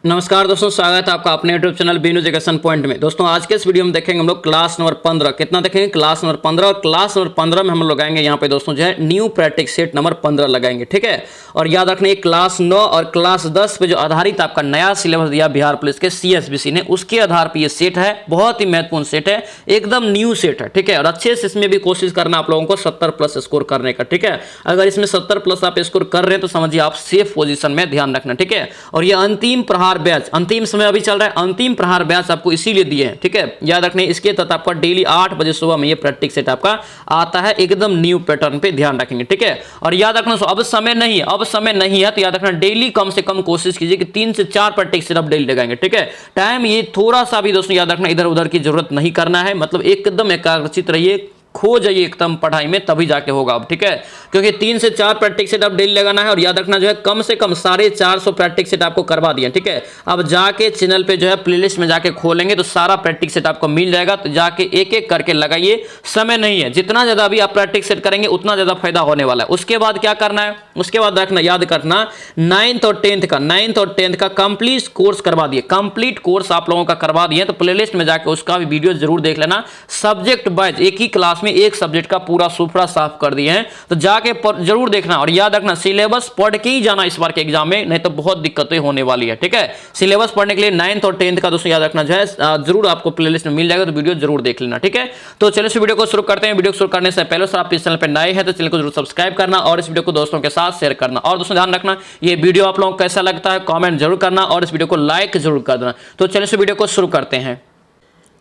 नमस्कार दोस्तों, स्वागत है आपका अपने YouTube channel Binu education point में। दोस्तों आज के इस वीडियो में देखेंगे हम लोग क्लास नंबर 15। कितना देखेंगे? Class number 15। और क्लास नंबर 15 में हम लोग लगाएंगे यहाँ पे दोस्तों जो है न्यू प्रैक्टिस सेट नंबर 15 लगाएंगे, ठीक है। और याद रखना क्लास 9 और क्लास 10 पे जो आधारित आपका नया सिलेबस दिया बिहार पुलिस के CSBC ने, उसके आधार पर ये सेट है। बहुत ही महत्वपूर्ण सेट है, एकदम न्यू सेट है, ठीक है। और अच्छे से इसमें भी कोशिश करना आप लोगों को 70+ स्कोर करने का, ठीक है। अगर इसमें 70+ आप स्कोर कर रहे हैं तो समझिए आप सेफ पोजीशन में, ध्यान रखना, ठीक है। और ये अंतिम प्रहार बैच, अंतिम समय अभी चल रहा है, अंतिम प्रहार बैच आपको इसीलिए दिए हैं, ठीक है। याद रखने इसके तहत आपका डेली 8 बजे सुबह में ये प्रैक्टिस सेट आपका आता है, एकदम न्यू पैटर्न पे, ध्यान रखेंगे, ठीक है। और याद रखना अब समय नहीं है, अब समय नहीं है, तो याद रखना डेली कम से कम कोशिश कीजिए कि 3 से 4 प्रैक्टिस सेट आप डेली लगाएंगे, ठीक है। टाइम ये थोड़ा सा भी दोस्तों याद रखना इधर उधर की जरूरत नहीं करना है, मतलब एकदम एकाग्रचित रहिए, खो जाइए एकदम पढ़ाई में, तभी जाके होगा अब, ठीक है। क्योंकि 3 से 4 प्रैक्टिस सेट आप डेली लगाना है। और याद रखना जो है कम से कम 450 प्रैक्टिस सेट आपको करवा दिए, ठीक है। अब जाके चैनल पे जो है प्लेलिस्ट में जाके खोलेंगे तो सारा प्रैक्टिस सेट आपको मिल जाएगा, तो जाके एक एक करके लगाइए, समय नहीं है। जितना ज्यादा भी आप प्रैक्टिस सेट करेंगे उतना ज्यादा फायदा होने वाला है। उसके बाद क्या करना है, उसके बाद रखना, याद करना 9th और 10th का कंप्लीट कोर्स करवा दिए, कंप्लीट कोर्स आप लोगों का करवा दिए, तो प्लेलिस्ट में जाके उसका भी वीडियो जरूर देख लेना। सब्जेक्ट वाइज एक ही क्लास में एक सब्जेक्ट का पूरा सुपड़ा साफ कर दिए हैं, तो जाके जरूर देखना। और याद रखना सिलेबस पढ़ के ही जाना इस बार के एग्जाम में, नहीं तो बहुत दिक्कतें होने वाली है, ठीक है। सिलेबस पढ़ने के लिए 9th और 10th का दोस्तों याद रखना जो है जरूर आपको प्लेलिस्ट में मिल जाएगा, तो वीडियो जरूर देख लेना, ठीक है। तो चलिए इस वीडियो को शुरू करते हैं। वीडियो शुरू करने से पहले सर आप इस चैनल पर नए हैं तो चैनल को जरूर सब्सक्राइब करना और इस वीडियो को दोस्तों के साथ शेयर करना। और दोस्तों ध्यान रखना ये वीडियो आप लोगों को कैसा लगता है कमेंट जरूर करना और इस वीडियो को लाइक जरूर कर देना। तो चलिए इस वीडियो को शुरू करते हैं।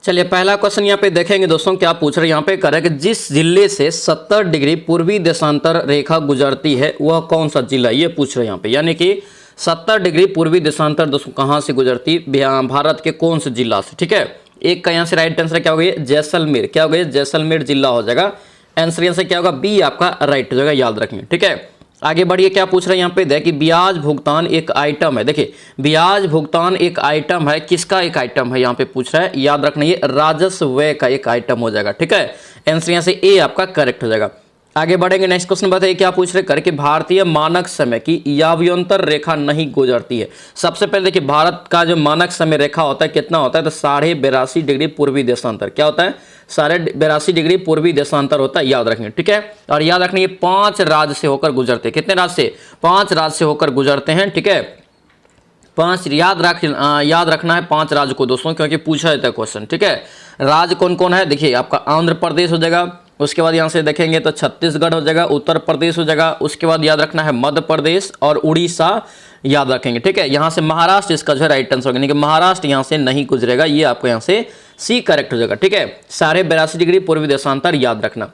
चलिए पहला क्वेश्चन यहाँ पे देखेंगे दोस्तों, क्या पूछ रहे हैं यहाँ पे, कह रहे हैं कि जिस जिले से 70 डिग्री पूर्वी देशांतर रेखा गुजरती है वह कौन सा जिला, ये पूछ रहे हैं यहाँ पे। यानी कि 70 डिग्री पूर्वी देशांतर दोस्तों कहाँ से गुजरती, भारत के कौन से जिला से, ठीक है। एक का यहाँ से राइट आंसर क्या हो गया, जैसलमेर, क्या हो गया, जैसलमेर जिला हो जाएगा। आंसर यहाँ से क्या होगा, बी आपका राइट हो जाएगा, याद रखेंगे, ठीक है। आगे बढ़िए, क्या पूछ रहे हैं यहाँ पे, देखिए ब्याज भुगतान एक आइटम है। देखिए ब्याज भुगतान एक आइटम है, किसका एक आइटम है यहाँ पे पूछ रहा है, याद रखना ये राजस्व व्यय का एक आइटम हो जाएगा, ठीक है। आंसर यहाँ से ए आपका करेक्ट हो जाएगा। आगे बढ़ेंगे, नेक्स्ट क्वेश्चन बताइए, क्या पूछ रहे करके भारतीय मानक समय की यावयंतर रेखा नहीं गुजरती है। सबसे पहले देखिए भारत का जो मानक समय रेखा होता है कितना होता है, तो 82.5 डिग्री पूर्वी देशांतर, क्या होता है, 82.5 डिग्री पूर्वी देशांतर होता है, याद रखेंगे, ठीक है। और याद रखना ये 5 राज्य से होकर गुजरते हैं, कितने राज्य से, 5 राज्य से होकर गुजरते हैं, ठीक है। 5 याद रखना है 5 राज्य को दोस्तों, क्योंकि पूछा जाता है क्वेश्चन, ठीक है। राज्य कौन कौन है, देखिए आपका आंध्र प्रदेश हो जाएगा, उसके बाद यहाँ से देखेंगे तो छत्तीसगढ़ हो जाएगा, उत्तर प्रदेश हो जाएगा, उसके बाद याद रखना है मध्य प्रदेश और उड़ीसा याद रखेंगे, ठीक है। यहाँ से महाराष्ट्र इसका जो है राइट आंसर होगा, महाराष्ट्र यहाँ से नहीं गुजरेगा, ये आपको यहाँ से सी करेक्ट हो जाएगा, ठीक है। 82.5 डिग्री पूर्वी देशांतर याद रखना।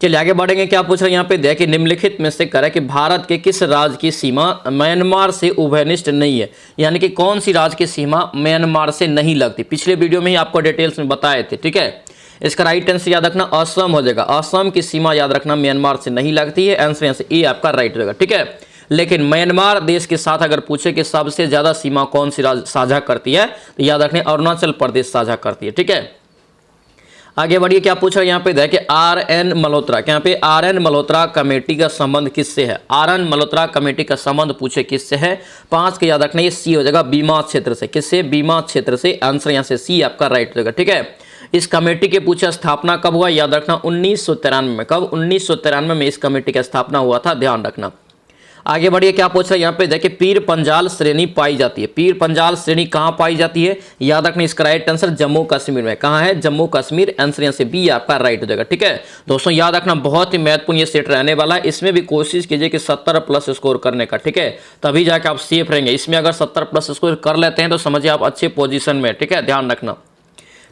चलिए आगे बढ़ेंगे, क्या पूछ रहे हैं यहाँ पे, देखिए निम्नलिखित में से करें कि भारत के किस राज्य की सीमा म्यांमार से उभयनिष्ठ नहीं है। यानी कि कौन सी राज्य की सीमा म्यांमार से नहीं लगती, पिछले वीडियो में ही आपको डिटेल्स में बताए थे, ठीक है। इसका राइट आंसर याद रखना असम हो जाएगा, असम की सीमा याद रखना म्यांमार से नहीं लगती है, आंसर यहाँ से ए आपका राइट हो जाएगा, ठीक है। लेकिन म्यांमार देश के साथ अगर पूछे कि सबसे ज्यादा सीमा कौन सी राज्य साझा करती है, तो याद रखने अरुणाचल प्रदेश साझा करती है, ठीक है। आगे बढ़िए, क्या पूछ रहा है यहाँ पे, देखिए RN मल्होत्रा, यहाँ पे RN मल्होत्रा कमेटी का संबंध किससे है, RN मल्होत्रा कमेटी का संबंध पूछे किससे है, 5 के याद रखना ये सी हो जाएगा, बीमा क्षेत्र से, किससे, बीमा क्षेत्र से, आंसर यहाँ से सी आपका राइट हो जाएगा, ठीक है। इस कमेटी के पूछे स्थापना कब हुआ, याद रखना 1993 में, कब, 1993 में इस कमेटी का स्थापना हुआ था, ध्यान रखना। आगे बढ़िए, क्या पूछ रहा है यहाँ पे, देखिए पीर पंजाल श्रेणी पाई जाती है, पीर पंजाल श्रेणी कहाँ पाई जाती है, याद रखना इसका राइट आंसर जम्मू कश्मीर में, कहाँ है, जम्मू कश्मीर, आंसर यहाँ से बी आपका राइट हो जाएगा, ठीक है। दोस्तों याद रखना बहुत ही महत्वपूर्ण ये सेट रहने वाला है, इसमें भी कोशिश कीजिए कि 70+ स्कोर करने का, ठीक है, तभी जाके आप सेफ रहेंगे। इसमें अगर 70+ स्कोर कर लेते हैं तो समझिए आप अच्छे पोजीशन में, ठीक है, ध्यान रखना।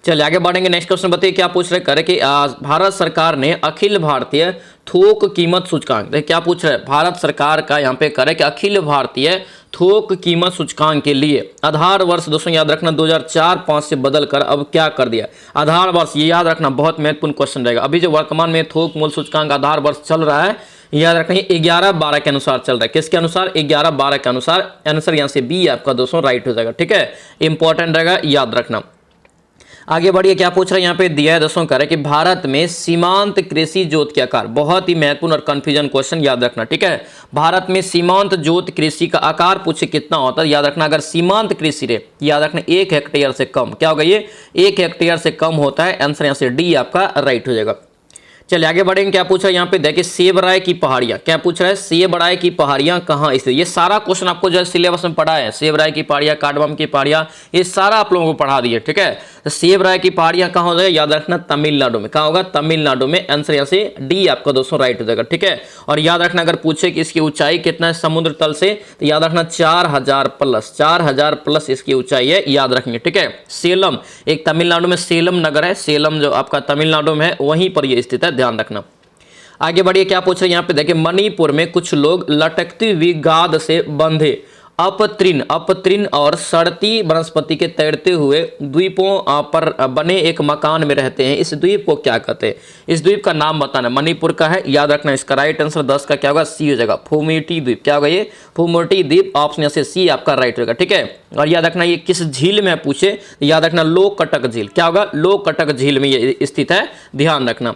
चलिए आगे बढ़ेंगे, नेक्स्ट क्वेश्चन बताइए, क्या पूछ रहे करे कि भारत सरकार ने अखिल भारतीय थोक कीमत सूचकांक, देखिए क्या पूछ रहे हैं, भारत सरकार का यहाँ पे करे कि अखिल भारतीय थोक कीमत सूचकांक के लिए आधार वर्ष दोस्तों याद रखना 2004-5 से बदल कर अब क्या कर दिया, आधार वर्ष, ये याद रखना बहुत महत्वपूर्ण क्वेश्चन रहेगा। अभी जो वर्तमान में थोक मूल्य सूचकांक आधार वर्ष चल रहा है, याद रखना 11-12 के अनुसार चल रहा है, किसके अनुसार, 11-12 के अनुसार, आंसर यहाँ से बी आपका दोस्तों राइट हो जाएगा, ठीक है, इंपॉर्टेंट रहेगा, याद रखना। आगे बढ़िए, क्या पूछ रहे हैं यहाँ पे दिया है दोस्तों, कह रहे हैं कि भारत में सीमांत कृषि जोत के आकार, बहुत ही महत्वपूर्ण और कंफ्यूजन क्वेश्चन, याद रखना, ठीक है। भारत में सीमांत जोत कृषि का आकार पूछे कितना होता है, याद रखना। अगर सीमांत कृषि रे, याद रखना 1 हेक्टेयर से कम, क्या होगा ये 1 हेक्टेयर से कम होता है। आंसर यहाँ से डी आपका राइट हो जाएगा। चलिए आगे बढ़ेंगे, क्या पूछ रहा है यहाँ पे देखिए, सेबराय की पहाड़ियाँ, क्या पूछ रहा है, सेबराय की पहाड़ियाँ कहाँ स्थित। ये सारा क्वेश्चन आपको जो है सिलेबस में पढ़ा है, सेबराय की पहाड़ियाँ, काडबम की पहाड़ियाँ, ये सारा आप लोगों को पढ़ा दिए, ठीक है। तो सेबराय की पहाड़ियाँ कहाँ हो जाएगा, याद रखना तमिलनाडु में, कहाँ होगा, तमिलनाडु में। आंसर यहाँ से डी आपका दोस्तों राइट हो जाएगा, ठीक है। और याद रखना, अगर पूछे कि इसकी ऊंचाई कितना है समुद्र तल से, तो याद रखना 4000 प्लस इसकी ऊंचाई है, याद रखेंगे, ठीक है। सेलम, एक तमिलनाडु में सेलम नगर है, सेलम जो आपका तमिलनाडु में है वहीं पर यह स्थित है, ध्यान रखना। आगे बढ़िए, क्या पूछ रहे हैं यहाँ पे देखिए, मणिपुर में कुछ लोग लटकती हुई गाद से बंधे अपतृण और सड़ती वनस्पति के तैरते हुए द्वीपों पर बने एक मकान में रहते हैं। इस द्वीप को क्या कहते हैं, इस द्वीप का नाम बताना। मणिपुर का है, याद रखना। इसका राइट आंसर 10 का क्या होगा, सी हो जाएगा, फुमेटी द्वीप। क्या होगा ये, फुमेटी द्वीप। ऑप्शन यहाँ से सी आपका राइट होगा, ठीक है। और याद रखना, ये किस झील में पूछे, याद रखना लोकटक झील, क्या होगा, लोकटक झील में ये स्थित है, ध्यान रखना।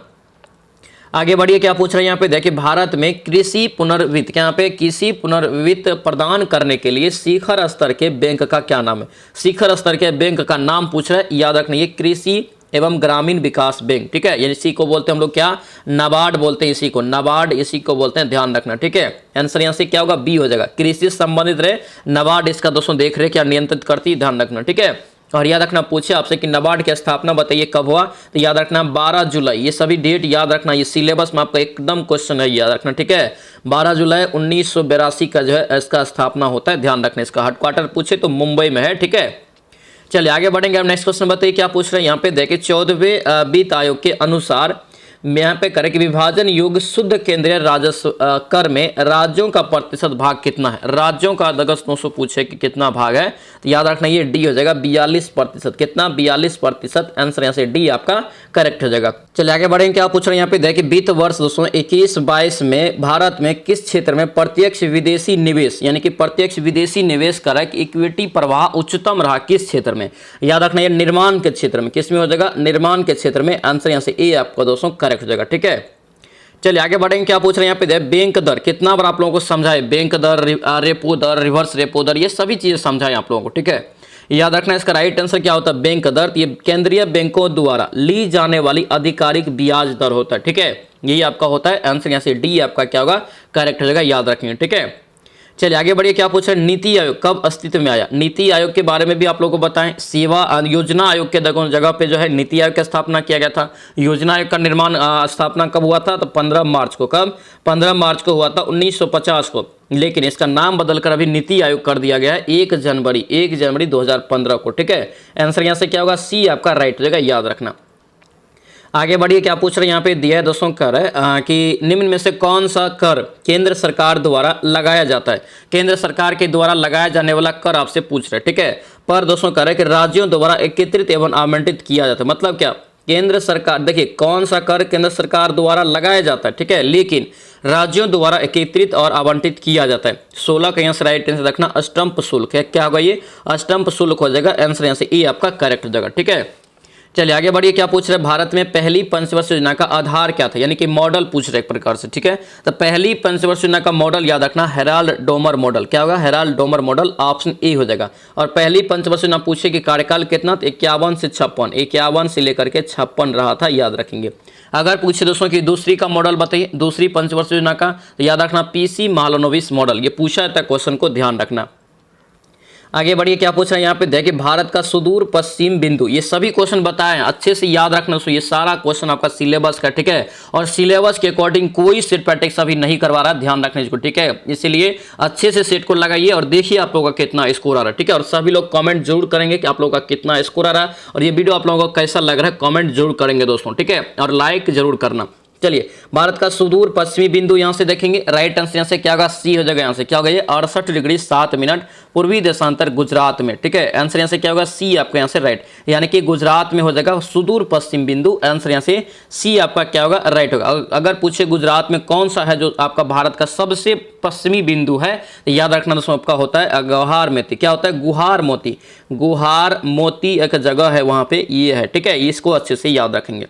आगे बढ़िए, क्या पूछ रहे हैं यहाँ पे देखिए, भारत में कृषि पुनर्वित्त, क्या यहाँ पे कृषि पुनर्वित्त प्रदान करने के लिए शिखर स्तर के बैंक का क्या नाम है। शिखर स्तर के बैंक का नाम पूछ रहे हैं, याद रखना ये कृषि एवं ग्रामीण विकास बैंक, ठीक है। यानी इसी को बोलते हैं हम लोग क्या, नाबार्ड बोलते हैं इसी को, नाबार्ड इसी को बोलते हैं, ध्यान रखना, ठीक है। आंसर यहाँ से क्या होगा, बी हो जाएगा। कृषि से संबंधित रहे नाबार्ड, इसका दोस्तों देख रहे क्या नियंत्रित करती है, ध्यान रखना, ठीक है। और याद रखना, पूछे आपसे कि नाबार्ड की स्थापना बताइए कब हुआ, तो याद रखना 12 जुलाई। ये सभी डेट याद रखना, ये सिलेबस में आपका एकदम क्वेश्चन है, याद रखना, ठीक है। 12 जुलाई 1982 का जो है इसका स्थापना होता है, ध्यान रखना। इसका हेडक्वार्टर पूछे तो मुंबई में है, ठीक है। चलिए आगे बढ़ेंगे, अब नेक्स्ट क्वेश्चन बताइए, क्या पूछ रहे हैं यहाँ पे देखिए, 14वें वित्त आयोग के अनुसार यहाँ पे करें कि विभाजन योग्य शुद्ध केंद्रीय राजस्व कर में राज्यों का प्रतिशत भाग कितना है। राज्यों का अगस्त 900 पूछे कि कितना भाग है, तो याद रखना ये डी हो जाएगा, 42%। कितना, 42%। आंसर यहाँ से डी आपका करेक्ट हो जाएगा। चलिए आगे बढ़ेंगे, क्या पूछ रहे हैं यहाँ पे देखिए, वित्त वर्ष दोस्तों 21-22 में भारत में किस क्षेत्र में प्रत्यक्ष विदेशी निवेश, यानी कि प्रत्यक्ष विदेशी निवेश कर इक्विटी प्रवाह उच्चतम रहा, किस क्षेत्र में, याद रखना ये निर्माण के क्षेत्र में। किस में हो जाएगा, निर्माण के क्षेत्र में। आंसर यहाँ से ए आपका दोस्तों करेक्ट हो जाएगा, ठीक है। चलिए आगे बढ़ेंगे, क्या पूछ रहे हैं यहाँ पे बैंक दर, कितना बार आप लोगों को समझाए, बैंक दर, रेपो दर, रिवर्स रेपो दर, ये सभी चीजें समझाएं आप लोगों को, ठीक है। याद रखना, इसका राइट आंसर क्या होता है, बैंक दर। ये केंद्रीय बैंकों द्वारा ली जाने वाली आधिकारिक ब्याज दर होता है, ठीक है। यही आपका होता है। आंसर यहाँ से डी आपका क्या होगा, करेक्ट हो जाएगा, याद रखेंगे, ठीक है। चलिए आगे बढ़िए, क्या पूछ रहे हैं, नीति आयोग कब अस्तित्व में आया। नीति आयोग के बारे में भी आप लोगों को बताएं। सेवा योजना आयोग के जगह पे जो है नीति आयोग की स्थापना किया गया था। योजना आयोग का निर्माण स्थापना कब हुआ था, तो 15 मार्च को। कब, 15 मार्च को हुआ था 1950 को। लेकिन इसका नाम बदलकर अभी नीति आयोग कर दिया गया है 1 जनवरी 2015 को, ठीक है। आंसर यहाँ से क्या होगा, सी आपका राइट हो जाएगा, याद रखना। आगे बढ़िए, क्या पूछ रहे हैं यहाँ पे दिया है दोस्तों, कर है कि निम्न में से कौन सा कर केंद्र सरकार द्वारा लगाया जाता है। केंद्र सरकार के द्वारा लगाया जाने वाला कर आपसे पूछ रहे हैं, ठीक है। पर दोस्तों कर है कि राज्यों द्वारा एकत्रित एवं आवंटित किया जाता है। मतलब क्या, केंद्र सरकार, देखिए कौन सा कर केंद्र सरकार द्वारा लगाया जाता है, ठीक है, लेकिन राज्यों द्वारा एकत्रित और आवंटित किया जाता है। 16 का यहाँ से राइट आंसर रखना, स्टंप शुल्क है। क्या होगा ये, स्टंप शुल्क हो जाएगा। आंसर यहाँ से ए आपका करेक्ट हो जाएगा, ठीक है। चलिए आगे बढ़िए, क्या पूछ रहे हैं, भारत में पहली पंचवर्ष योजना का आधार क्या था, यानी कि मॉडल पूछ रहे एक प्रकार से, ठीक है। तो पहली पंचवर्ष योजना का मॉडल याद रखना हेराल्ड डोमर मॉडल। क्या होगा, Herald Domar model. Option A हो जाएगा। और पहली पंचवर्ष योजना पूछे कि कार्यकाल कितना, तो 51 से 56, 51 से लेकर के 56 रहा था, याद रखेंगे। अगर पूछे दोस्तों कि दूसरी का मॉडल बताइए, दूसरी पंचवर्ष योजना का, तो याद रखना पीसी महालनोबिस मॉडल। ये पूछा था क्वेश्चन को, ध्यान रखना। आगे बढ़िए, क्या पूछ रहे हैं यहाँ पे देखिए, भारत का सुदूर पश्चिम बिंदु, ये सभी क्वेश्चन बताए हैं, अच्छे से याद रखना। सो ये सारा क्वेश्चन आपका सिलेबस का, ठीक है। और सिलेबस के अकॉर्डिंग कोई सेट प्रैक्टिस अभी नहीं करवा रहा है, ध्यान रखना इसको, ठीक है। इसलिए अच्छे से सेट को लगाइए और देखिए आप लोगों का कितना स्कोर आ रहा है, ठीक है। और सभी लोग कमेंट जरूर करेंगे कि आप लोगों का कितना स्कोर आ रहा है और ये वीडियो आप लोगों को कैसा लग रहा है, कमेंट जरूर करेंगे दोस्तों, ठीक है। और लाइक जरूर करना। चलिए, भारत का सुदूर पश्चिमी बिंदु यहाँ से देखेंगे, राइट आंसर यहाँ से क्या होगा, सी हो जाएगा। यहाँ से क्या होगा, ये 68 डिग्री 7 मिनट पूर्वी देशांतर गुजरात में, ठीक है। आंसर यहाँ से क्या होगा, सी आपका यहाँ से राइट, यानी कि गुजरात में हो जाएगा सुदूर पश्चिम बिंदु। आंसर यहाँ से सी आपका क्या होगा, राइट होगा। अगर पूछे गुजरात में कौन सा है जो आपका भारत का सबसे पश्चिमी बिंदु है, तो याद रखना दोस्तों आपका होता है गुहार मोती। क्या होता है, गुहार मोती। गुहार मोती एक जगह है वहां पे, ये है, ठीक है। इसको अच्छे से याद रखेंगे।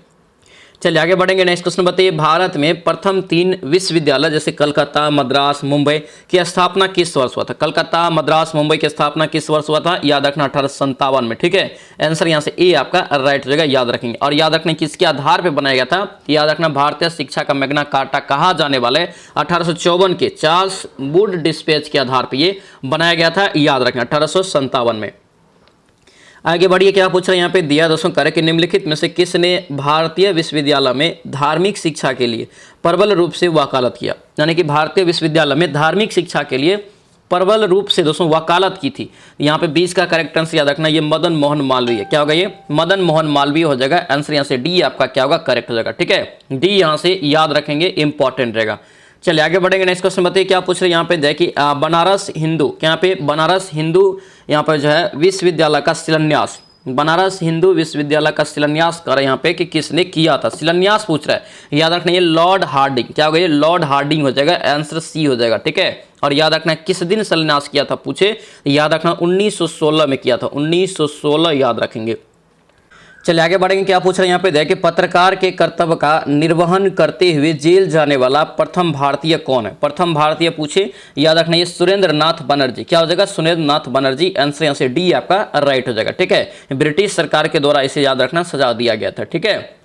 चलिए आगे बढ़ेंगे। नेक्स्ट क्वेश्चन बताइए, भारत में प्रथम 3 विश्वविद्यालय जैसे कलकत्ता, मद्रास, मुंबई की स्थापना किस वर्ष हुआ था? कलकत्ता, मद्रास, मुंबई की स्थापना किस वर्ष हुआ था? याद रखना 1857 में, ठीक है। आंसर यहाँ से ए आपका राइट हो जाएगा, याद रखेंगे। और याद रखना किसके आधार पर बनाया गया था? याद रखना भारतीय शिक्षा का मैग्ना कार्टा कहा जाने वाले 1854 के चार्ल्स वुड डिस्पैच के आधार पर ये बनाया गया था, याद रखना 1857 में। आगे बढ़िए, क्या पूछ रहे हैं यहाँ पे दिया दोस्तों, करे कि निम्नलिखित में से किसने भारतीय विश्वविद्यालय में धार्मिक शिक्षा के लिए प्रबल रूप से वकालत किया? यानी कि भारतीय विश्वविद्यालय में धार्मिक शिक्षा के लिए प्रबल रूप से दोस्तों वकालत की थी। यहाँ पे 20 का करेक्ट आंसर याद रखना, ये मदन मोहन मालवीय है। क्या होगा, ये मदन मोहन मालवीय हो जाएगा। आंसर यहाँ से डी आपका क्या होगा, करेक्ट हो जाएगा, ठीक है। डी यहाँ से याद रखेंगे, इंपॉर्टेंट रहेगा। चलिए आगे बढ़ेंगे। नेक्स्ट क्वेश्चन बताइए, क्या पूछ रहे हैं यहाँ पे देखिए, बनारस हिंदू, क्या पे बनारस हिंदू यहाँ पर जो है विश्वविद्यालय का शिलान्यास, बनारस हिंदू विश्वविद्यालय का शिलान्यास कर यहाँ पे कि किसने किया था? शिलान्यास पूछ रहा है, याद रखना ये लॉर्ड हार्डिंग। क्या होगा, ये लॉर्ड हार्डिंग हो जाएगा। आंसर सी हो जाएगा, ठीक है। और याद रखना किस दिन शिलान्यास किया था पूछे, याद रखना 1916 में किया था, 1916 याद रखेंगे। चलिए आगे बढ़ेंगे। क्या पूछ रहे हैं यहाँ पे देखिए, पत्रकार के कर्तव्य का निर्वहन करते हुए जेल जाने वाला प्रथम भारतीय कौन है? प्रथम भारतीय पूछे, याद रखना ये सुरेंद्र नाथ बनर्जी। क्या हो जाएगा, सुरेंद्र नाथ बनर्जी। आंसर यहाँ से डी आपका राइट हो जाएगा, ठीक है। ब्रिटिश सरकार के द्वारा इसे याद रखना सजा दिया गया था, ठीक है।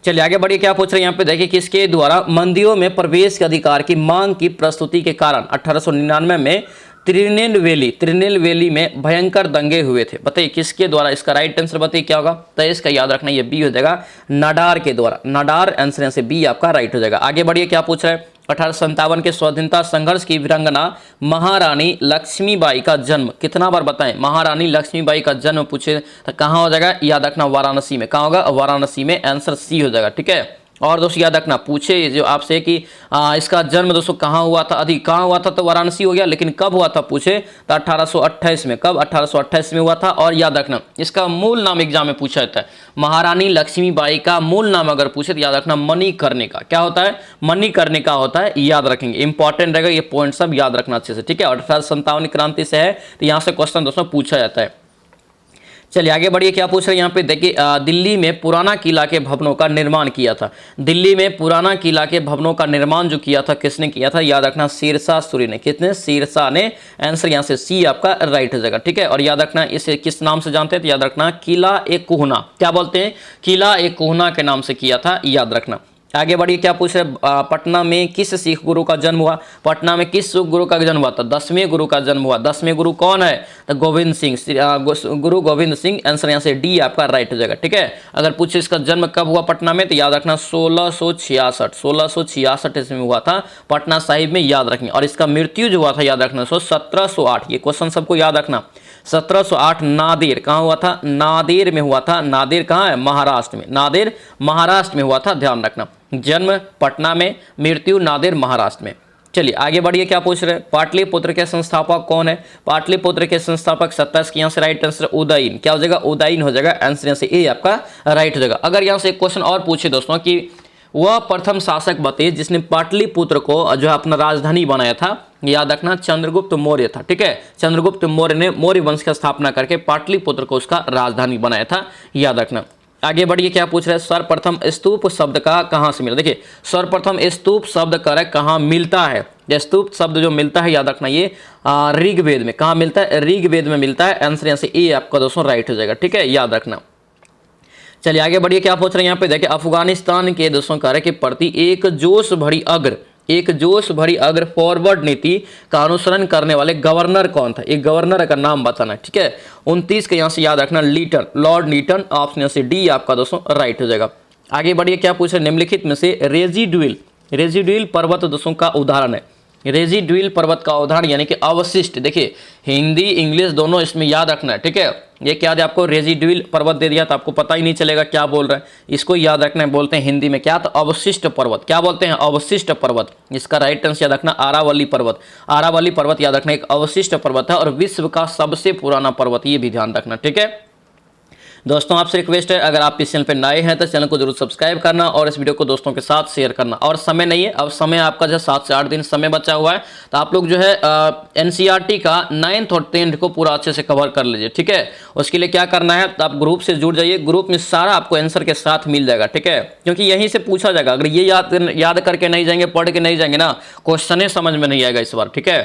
चलिए आगे बढ़िए। क्या पूछ रहे हैं यहाँ पे देखिए, किसके द्वारा मंदिरों में प्रवेश के अधिकार की मांग की प्रस्तुति के कारण 1899 में त्रिनेलवेली में भयंकर दंगे हुए थे? बताइए किसके द्वारा? इसका राइट आंसर बताइए क्या होगा, तो इसका याद रखना ये बी हो जाएगा, नाडार के द्वारा। नाडार, आंसर से बी आपका राइट हो जाएगा। आगे बढ़िए। क्या पूछ रहे हैं, 1857 के स्वतंत्रता संघर्ष की वीरांगना महारानी लक्ष्मीबाई का जन्म कितना बार बताएं? महारानी लक्ष्मीबाई का जन्म पूछे तो कहाँ हो जाएगा, याद रखना वाराणसी में। कहाँ होगा, वाराणसी में। आंसर सी हो जाएगा, ठीक है। और दोस्तों याद रखना पूछे जो आपसे कि इसका जन्म दोस्तों कहाँ हुआ था, कहाँ हुआ था, तो वाराणसी हो गया, लेकिन कब हुआ था पूछे तो 1828 में। कब, 1828 में हुआ था। और याद रखना इसका मूल नाम एग्जाम में पूछा जाता है, महारानी लक्ष्मीबाई का मूल नाम अगर पूछे तो याद रखना मणिकर्णिका। क्या होता है, मणिकर्णिका होता है, याद रखेंगे, इंपॉर्टेंट रहेगा ये पॉइंट सब याद रखना अच्छे से, ठीक है। 1857 क्रांति से है, तो यहाँ से क्वेश्चन दोस्तों पूछा जाता है। चलिए आगे बढ़िए। क्या पूछ रहे हैं यहाँ पे देखिए, दिल्ली में पुराना किला के भवनों का निर्माण किया था। दिल्ली में पुराना किला के भवनों का निर्माण जो किया था किसने किया था? याद रखना शेरशाह सूरी ने। कितने? शेरशाह ने। आंसर यहाँ से सी आपका राइट हो जाएगा, ठीक है। और याद रखना इसे किस नाम से जानते हैं, तो याद रखना किला ए कोहना। क्या बोलते हैं? किला ए कोहना के नाम से किया था, याद रखना। आगे बढ़िए। क्या पूछ रहे, पटना में किस सिख गुरु का जन्म हुआ? पटना में किस गुरु का जन्म हुआ था? 10वें गुरु का जन्म हुआ। 10वें गुरु कौन है? तो गोविंद सिंह, गुरु गोविंद सिंह। आंसर यहाँ से डी आपका राइट हो जाएगा, ठीक है। अगर पूछे इसका जन्म कब हुआ पटना में, तो याद रखना 1666 ईस्वी में हुआ था पटना साहिब में, याद रखेंगे। और इसका मृत्यु जो हुआ था याद रखना 1708। ये क्वेश्चन सबको याद रखना। 1708 नादेर कहाँ हुआ था? नादेर में हुआ था। नादेर कहाँ है? महाराष्ट्र में। नादेर महाराष्ट्र में हुआ था, ध्यान रखना। जन्म पटना में, मृत्यु नादेर महाराष्ट्र में। चलिए आगे बढ़िए। क्या पूछ रहे हैं, पाटलिपुत्र के संस्थापक कौन है? पाटलिपुत्र के संस्थापक 27 के यहाँ से राइट आंसर उदयन। क्या हो जाएगा? उदयन हो जाएगा। आंसर यहाँ से ए आपका राइट हो जाएगा। अगर यहाँ से एक क्वेश्चन और पूछे दोस्तों कि वह प्रथम शासक बताइए जिसने पाटलिपुत्र को जो है अपना राजधानी बनाया था, याद रखना चंद्रगुप्त मौर्य था, ठीक है। चंद्रगुप्त मौर्य ने मौर्य वंश की स्थापना करके पाटलिपुत्र को उसका राजधानी बनाया था, याद रखना। आगे बढ़िए। क्या पूछ रहे हैं, सर्वप्रथम स्तूप शब्द का कहाँ से मिला? देखिए सर्वप्रथम स्तूप शब्द कर कहाँ मिलता है? स्तूप शब्द जो मिलता है याद रखना ये ऋग्वेद में। कहाँ मिलता है? ऋग्वेद में मिलता है। आंसर यहाँ से ए आपका दोस्तों राइट हो जाएगा, ठीक है, याद रखना। चलिए आगे बढ़िए। क्या पूछ रहे हैं यहाँ पे देखिए, अफगानिस्तान के दोस्तों कार्य के प्रति एक जोश भरी अग्र फॉरवर्ड नीति का अनुसरण करने वाले गवर्नर कौन था? एक गवर्नर का नाम बताना है, ठीक है। 29 के यहाँ से याद रखना लीटन, लॉर्ड लीटन। ऑप्शन से डी आपका दोस्तों राइट हो जाएगा। आगे बढ़िए। क्या पूछ रहे हैं, निम्नलिखित में से रेजिडुअल पर्वत दोस्तों का उदाहरण है। रेजिडुअल पर्वत का उदाहरण यानी कि अवशिष्ट। देखिए हिंदी इंग्लिश दोनों इसमें याद रखना है, ठीक है। ये क्या है, आपको रेजिडुअल पर्वत दे दिया तो आपको पता ही नहीं चलेगा क्या बोल रहे हैं, इसको याद रखना है। बोलते हैं हिंदी में क्या, तो अवशिष्ट पर्वत। क्या बोलते हैं, अवशिष्ट पर्वत। इसका राइट आंसर याद रखना आरावली पर्वत। आरावली पर्वत याद रखना एक अवशिष्ट पर्वत है और विश्व का सबसे पुराना पर्वत, ये भी ध्यान रखना, ठीक है। दोस्तों आपसे रिक्वेस्ट है, अगर आप इस चैनल पर नए हैं तो चैनल को जरूर सब्सक्राइब करना और इस वीडियो को दोस्तों के साथ शेयर करना। और समय नहीं है, अब समय आपका जो 7 से 8 दिन समय बचा हुआ है, तो आप लोग जो है एनसीईआरटी का 9th और 10th को पूरा अच्छे से कवर कर लीजिए, ठीक है। उसके लिए क्या करना है, तो आप ग्रुप से जुड़ जाइए, ग्रुप में सारा आपको आंसर के साथ मिल जाएगा, ठीक है। क्योंकि यहीं से पूछा जाएगा, अगर ये याद करके नहीं जाएंगे, पढ़ के नहीं जाएंगे ना, क्वेश्चन समझ में नहीं आएगा इस बार, ठीक है।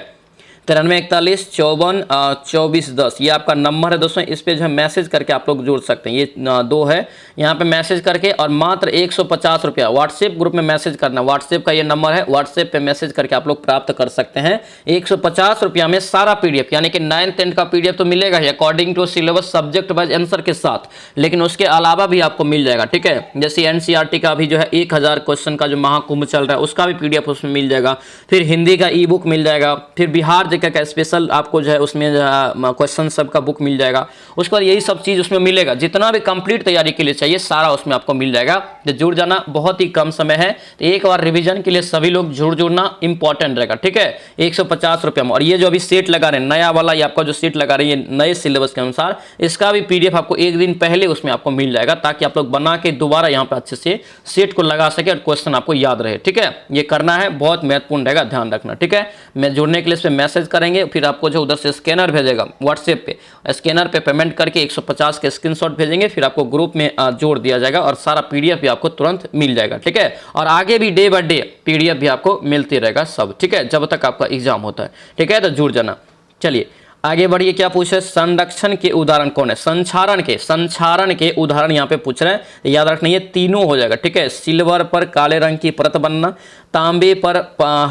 93 41 54 24 10 ये आपका नंबर है दोस्तों। इस पे जो है मैसेज करके आप लोग जुड़ सकते हैं। ये 2 है, यहाँ पे मैसेज करके और मात्र 150 रुपया व्हाट्सएप ग्रुप में मैसेज करना। व्हाट्सएप का ये नंबर है, व्हाट्सएप पे मैसेज करके आप लोग प्राप्त कर सकते हैं। 150 रुपया में सारा पीडीएफ यानी कि 9th 10th का पीडीएफ तो मिलेगा ही according to syllabus subject wise answer के साथ, लेकिन उसके अलावा भी आपको मिल जाएगा, ठीक है। जैसे एनसीईआरटी का भी जो है 1000 क्वेश्चन का जो महाकुंभ चल रहा है उसका भी पीडीएफ उसमें मिल जाएगा। फिर हिंदी का ई बुक मिल जाएगा, फिर बिहार का स्पेशल आपको जो है उसमें क्वेश्चन सब का बुक मिल जाएगा। उसके बाद यही सब चीज उसमें मिलेगा, जितना भी कंप्लीट तैयारी के लिए चाहिए सारा उसमें आपको मिल जाएगा। तो जुड़ जाना, बहुत ही कम समय है, तो एक बार रिवीजन के लिए सभी लोग जुड़ना इंपॉर्टेंट रहेगा, ठीक है। 150 रुपये में। और ये जो अभी सेट लगा रहे हैं नया वाला, ये आपका जो सेट लगा रहे हैं नए सिलेबस के अनुसार, इसका भी पीडीएफ आपको एक दिन पहले उसमें आपको मिल जाएगा, ताकि आप लोग बना के दोबारा यहाँ पे अच्छे से सेट को लगा सके और क्वेश्चन आपको याद रहे, ठीक है। ये करना है, बहुत महत्वपूर्ण रहेगा, ध्यान रखना, ठीक है। मैं जुड़ने के लिए इस पर मैसेज करेंगे, फिर आपको जो उधर से स्कैनर भेजेगा व्हाट्सएप पे, स्कैनर पे पेमेंट करके 150 के स्क्रीनशॉट भेजेंगे, फिर आपको ग्रुप में जोड़ दिया जाएगा और सारा पीडीएफ भी आपको तुरंत मिल जाएगा, ठीक है। और आगे भी डे बाय डे पीडीएफ भी आपको मिलती रहेगा सब, ठीक है, जब तक आपका एग्जाम होता है, ठीक है। तो जुड़ जाना। चलिए आगे बढ़िए, क्या पूछ रहे हैं, संरक्षण के उदाहरण कौन है, संक्षारण के उदाहरण यहाँ पे पूछ रहे हैं। याद रखना ये तीनों हो जाएगा, ठीक है। सिल्वर पर काले रंग की परत बनना, तांबे पर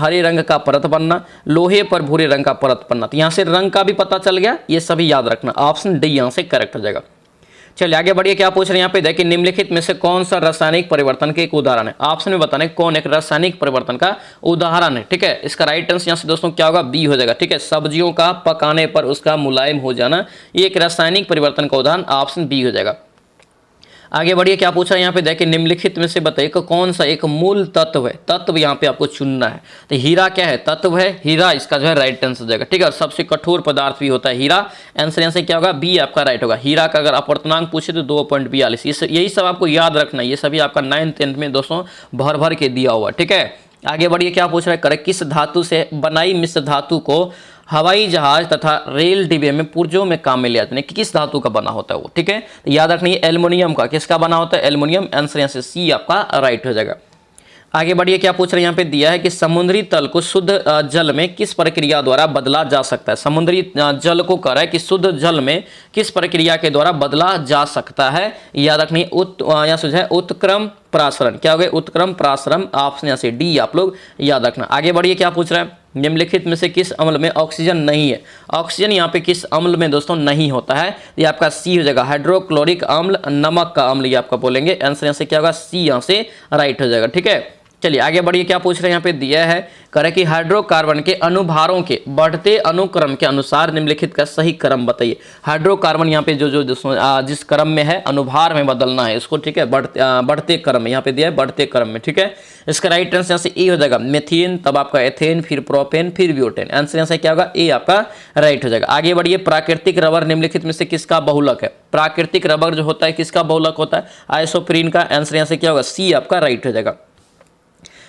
हरे रंग का परत बनना, लोहे पर भूरे रंग का परत बनना। तो यहाँ से रंग का भी पता चल गया, ये सभी याद रखना। ऑप्शन डी यहाँ से करेक्ट हो जाएगा। चलिए आगे बढ़िए, क्या पूछ रहे हैं यहाँ पे, देखिए निम्नलिखित में से कौन सा रासायनिक परिवर्तन के एक उदाहरण है। ऑप्शन में बताना कौन एक रासायनिक परिवर्तन का उदाहरण है, ठीक है। इसका राइट आंसर यहाँ से दोस्तों क्या होगा, बी हो जाएगा, ठीक है। सब्जियों का पकाने पर उसका मुलायम हो जाना, ये एक रासायनिक परिवर्तन का उदाहरण ऑप्शन बी हो जाएगा। आगे बढ़िए, क्या पूछा यहाँ पे, देखिए निम्नलिखित में से बताइए कि कौन सा एक मूल तत्व है। तत्व यहाँ पे आपको चुनना है। तो हीरा क्या है, तत्व है हीरा, इसका जो है राइट आंसर हो जाएगा, ठीक है। और सबसे कठोर पदार्थ भी होता है हीरा, आंसर यहाँ से क्या होगा, बी आपका राइट होगा। हीरा का अगर अपवर्तनांक पूछे तो 2.42, यही सब आपको याद रखना है। ये सभी आपका 9th 10th में दोस्तों भर भर के दिया हुआ, ठीक है। आगे बढ़िए, क्या पूछ रहा है, करे किस धातु से बनाई मिश्र धातु को हवाई जहाज तथा रेल डिब्बे में पुर्जों में काम में ले जाते हैं, किस धातु का बना होता है वो, ठीक है। तो याद रखना ये एल्युमिनियम का, किसका बना होता है, एल्युमिनियम, आंसर यहाँ से सी आपका राइट हो जाएगा। आगे बढ़िए, क्या पूछ रहे हैं यहाँ पे दिया है कि समुद्री तल को शुद्ध जल में किस प्रक्रिया द्वारा बदला जा सकता है। समुद्री जल को कह रहा है कि शुद्ध जल में किस प्रक्रिया के द्वारा बदला जा सकता है। याद रखनी यहाँ से है उत्क्रम प्रासरण, क्या हो गया, उत्क्रम प्रासरण, ऑप्शन यहाँ से डी आप लोग याद रखना। आगे बढ़िए, क्या पूछ रहे हैं, निम्नलिखित में से किस अम्ल में ऑक्सीजन नहीं है। ऑक्सीजन यहाँ पे किस अम्ल में दोस्तों नहीं होता है, ये आपका सी हो जाएगा, हाइड्रोक्लोरिक अम्ल, नमक का अम्ल, ये आपका बोलेंगे, आंसर यहाँ से क्या होगा, सी यहाँ से राइट हो जाएगा, ठीक है। चलिए आगे बढ़िए, क्या पूछ रहे हैं यहाँ पे दिया है, करे कि हाइड्रोकार्बन के अनुभारों के बढ़ते अनुक्रम के अनुसार निम्नलिखित का सही क्रम बताइए। हाइड्रोकार्बन यहाँ पे जो जिस क्रम में है अनुभार में बदलना है इसको, ठीक है, बढ़ते क्रम में यहाँ पे दिया है, बढ़ते क्रम में, ठीक है। इसका राइट आंसर यहाँ से ए हो जाएगा, मेथेन, तब आपका एथेन, फिर प्रोपेन, फिर ब्यूटेन, आंसर यहाँ से क्या होगा, ए आपका राइट हो जाएगा। आगे बढ़िए, प्राकृतिक रबर निम्नलिखित में से किसका बहुलक है। प्राकृतिक रबर जो होता है किसका बहुलक होता है, आइसोप्रीन का, आंसर यहाँ से क्या होगा, सी आपका राइट हो जाएगा।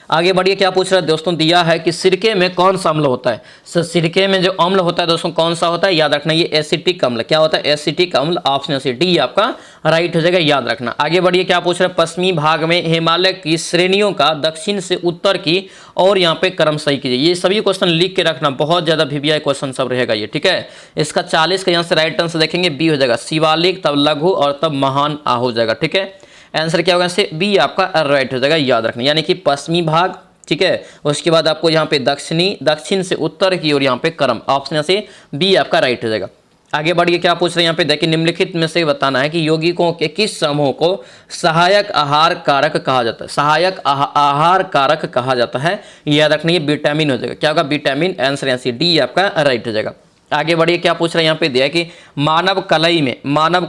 आगे बढ़िए, क्या पूछ रहा है दोस्तों, दिया है कि सिरके में कौन सा अम्ल होता है। सिरके में जो अम्ल होता है दोस्तों कौन सा होता है, याद रखना ये एसिटिक अम्ल, क्या होता है, एसिटिक अम्ल, ऑप्शन से डी आपका राइट हो जाएगा, याद रखना। आगे बढ़िए, क्या पूछ रहा है, पश्चिमी भाग में हिमालय की श्रेणियों का दक्षिण से उत्तर की और यहाँ पे क्रम सही कीजिए। ये सभी क्वेश्चन लिख के रखना, बहुत ज्यादा वीवीआई क्वेश्चन सब रहेगा ये, ठीक है। इसका 40 का यहाँ से राइट आंसर देखेंगे, बी हो जाएगा, शिवालिक, तब लघु और तब महान आ हो जाएगा, ठीक है। आंसर क्या होगा, इससे बी आपका राइट हो जाएगा, याद रखना, यानी कि पश्चिमी भाग, ठीक है। उसके बाद आपको यहाँ पे दक्षिण से उत्तर की ओर यहाँ पे क्रम, ऑप्शन से बी आपका राइट हो जाएगा। आगे बढ़िए क्या पूछ रहे हैं यहाँ पे देखिए, निम्नलिखित में से बताना है कि यौगिकों के किस समूह को सहायक आहार कारक कहा जाता है। सहायक आहार कारक कहा जाता है, याद रखना ये विटामिन हो जाएगा। क्या होगा? विटामिन। आंसर यहाँ से डी आपका राइट हो जाएगा। आगे बढ़िए क्या पूछ रहे हैं यहाँ पे दिया है कि मानव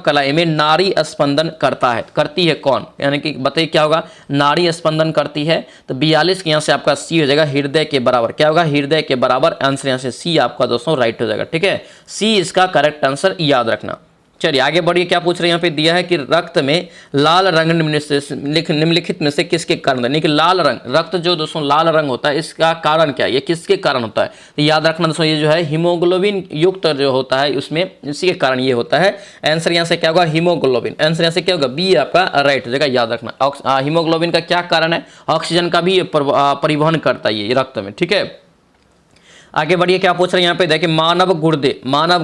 कलाई में नाड़ी स्पंदन करता है, करती है कौन? यानी कि बताइए क्या होगा? नाड़ी स्पंदन करती है। तो 42 के यहाँ से आपका सी हो जाएगा, हृदय के बराबर। क्या होगा? हृदय के बराबर। आंसर यहाँ से सी आपका दोस्तों राइट हो जाएगा। ठीक है, सी इसका करेक्ट आंसर, याद रखना। चलिए आगे बढ़िए क्या पूछ रहे हैं यहाँ पे दिया है कि रक्त में लाल रंग निम्नलिखित में से किसके कारण? यानी कि लाल रंग, रक्त जो दोस्तों लाल रंग होता है, इसका कारण क्या है? ये किसके कारण होता है? तो याद रखना दोस्तों, ये जो है हीमोग्लोबिन युक्त जो होता है उसमें, इसी के कारण ये होता है। आंसर यहाँ से क्या होगा? हीमोग्लोबिन। आंसर यहाँ से क्या होगा? बी आपका राइट हो जाएगा, याद रखना। हीमोग्लोबिन का क्या कारण है? ऑक्सीजन का भी परिवहन करता है ये रक्त में। ठीक है, आगे बढ़िए क्या पूछ रहे हैं यहाँ पे देखिए, मानव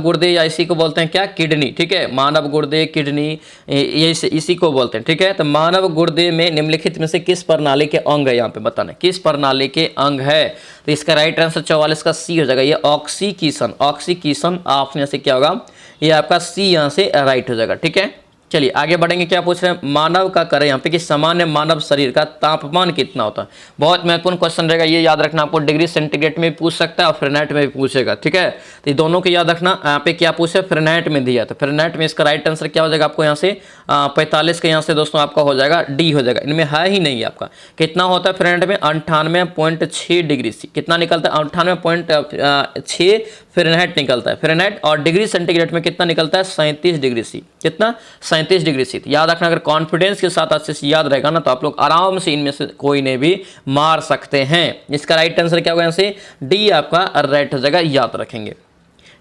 गुर्दे या इसी को बोलते हैं क्या? किडनी। ठीक है, मानव गुर्दे, किडनी, ये इसी को बोलते हैं। ठीक है, तो मानव गुर्दे में निम्नलिखित में से किस प्रणाली के अंग है? यहाँ पे बताना किस प्रणाली के अंग है। तो इसका राइट आंसर 44 का सी हो जाएगा, ये ऑक्सीकिसन। ऑप्शन यहाँ से क्या होगा? ये आपका सी यहाँ से राइट हो जाएगा। ठीक है, चलिए आगे बढ़ेंगे। क्या पूछ रहे हैं? मानव का करें यहाँ पे कि सामान्य मानव शरीर का तापमान कितना होता है? बहुत महत्वपूर्ण क्वेश्चन रहेगा, ये याद रखना। आपको डिग्री सेंटीग्रेड में भी पूछ सकता है और फ़ारेनहाइट में भी पूछेगा। ठीक है, तो ये दोनों को याद रखना। यहाँ पे क्या पूछे? फ़ारेनहाइट में दिया, तो फ़ारेनहाइट में इसका राइट आंसर क्या हो जाएगा? आपको यहाँ से 45 के यहाँ से दोस्तों आपका हो जाएगा डी हो जाएगा। इनमें है ही नहीं आपका। कितना होता है फ़ारेनहाइट में? 98.6 डिग्री सी। कितना निकलता है? 98.6 फ़ारेनहाइट निकलता है फ़ारेनहाइट। और डिग्री सेंटीग्रेड में कितना निकलता है? 37 डिग्री सी। कितना? 37 डिग्री सी। याद रखना, अगर कॉन्फिडेंस के साथ अच्छे से याद रहेगा ना, तो आप लोग आराम से इनमें से कोई ने भी मार सकते हैं। इसका राइट आंसर क्या होगा? यहाँ से डी आपका राइट हो जाएगा, याद रखेंगे।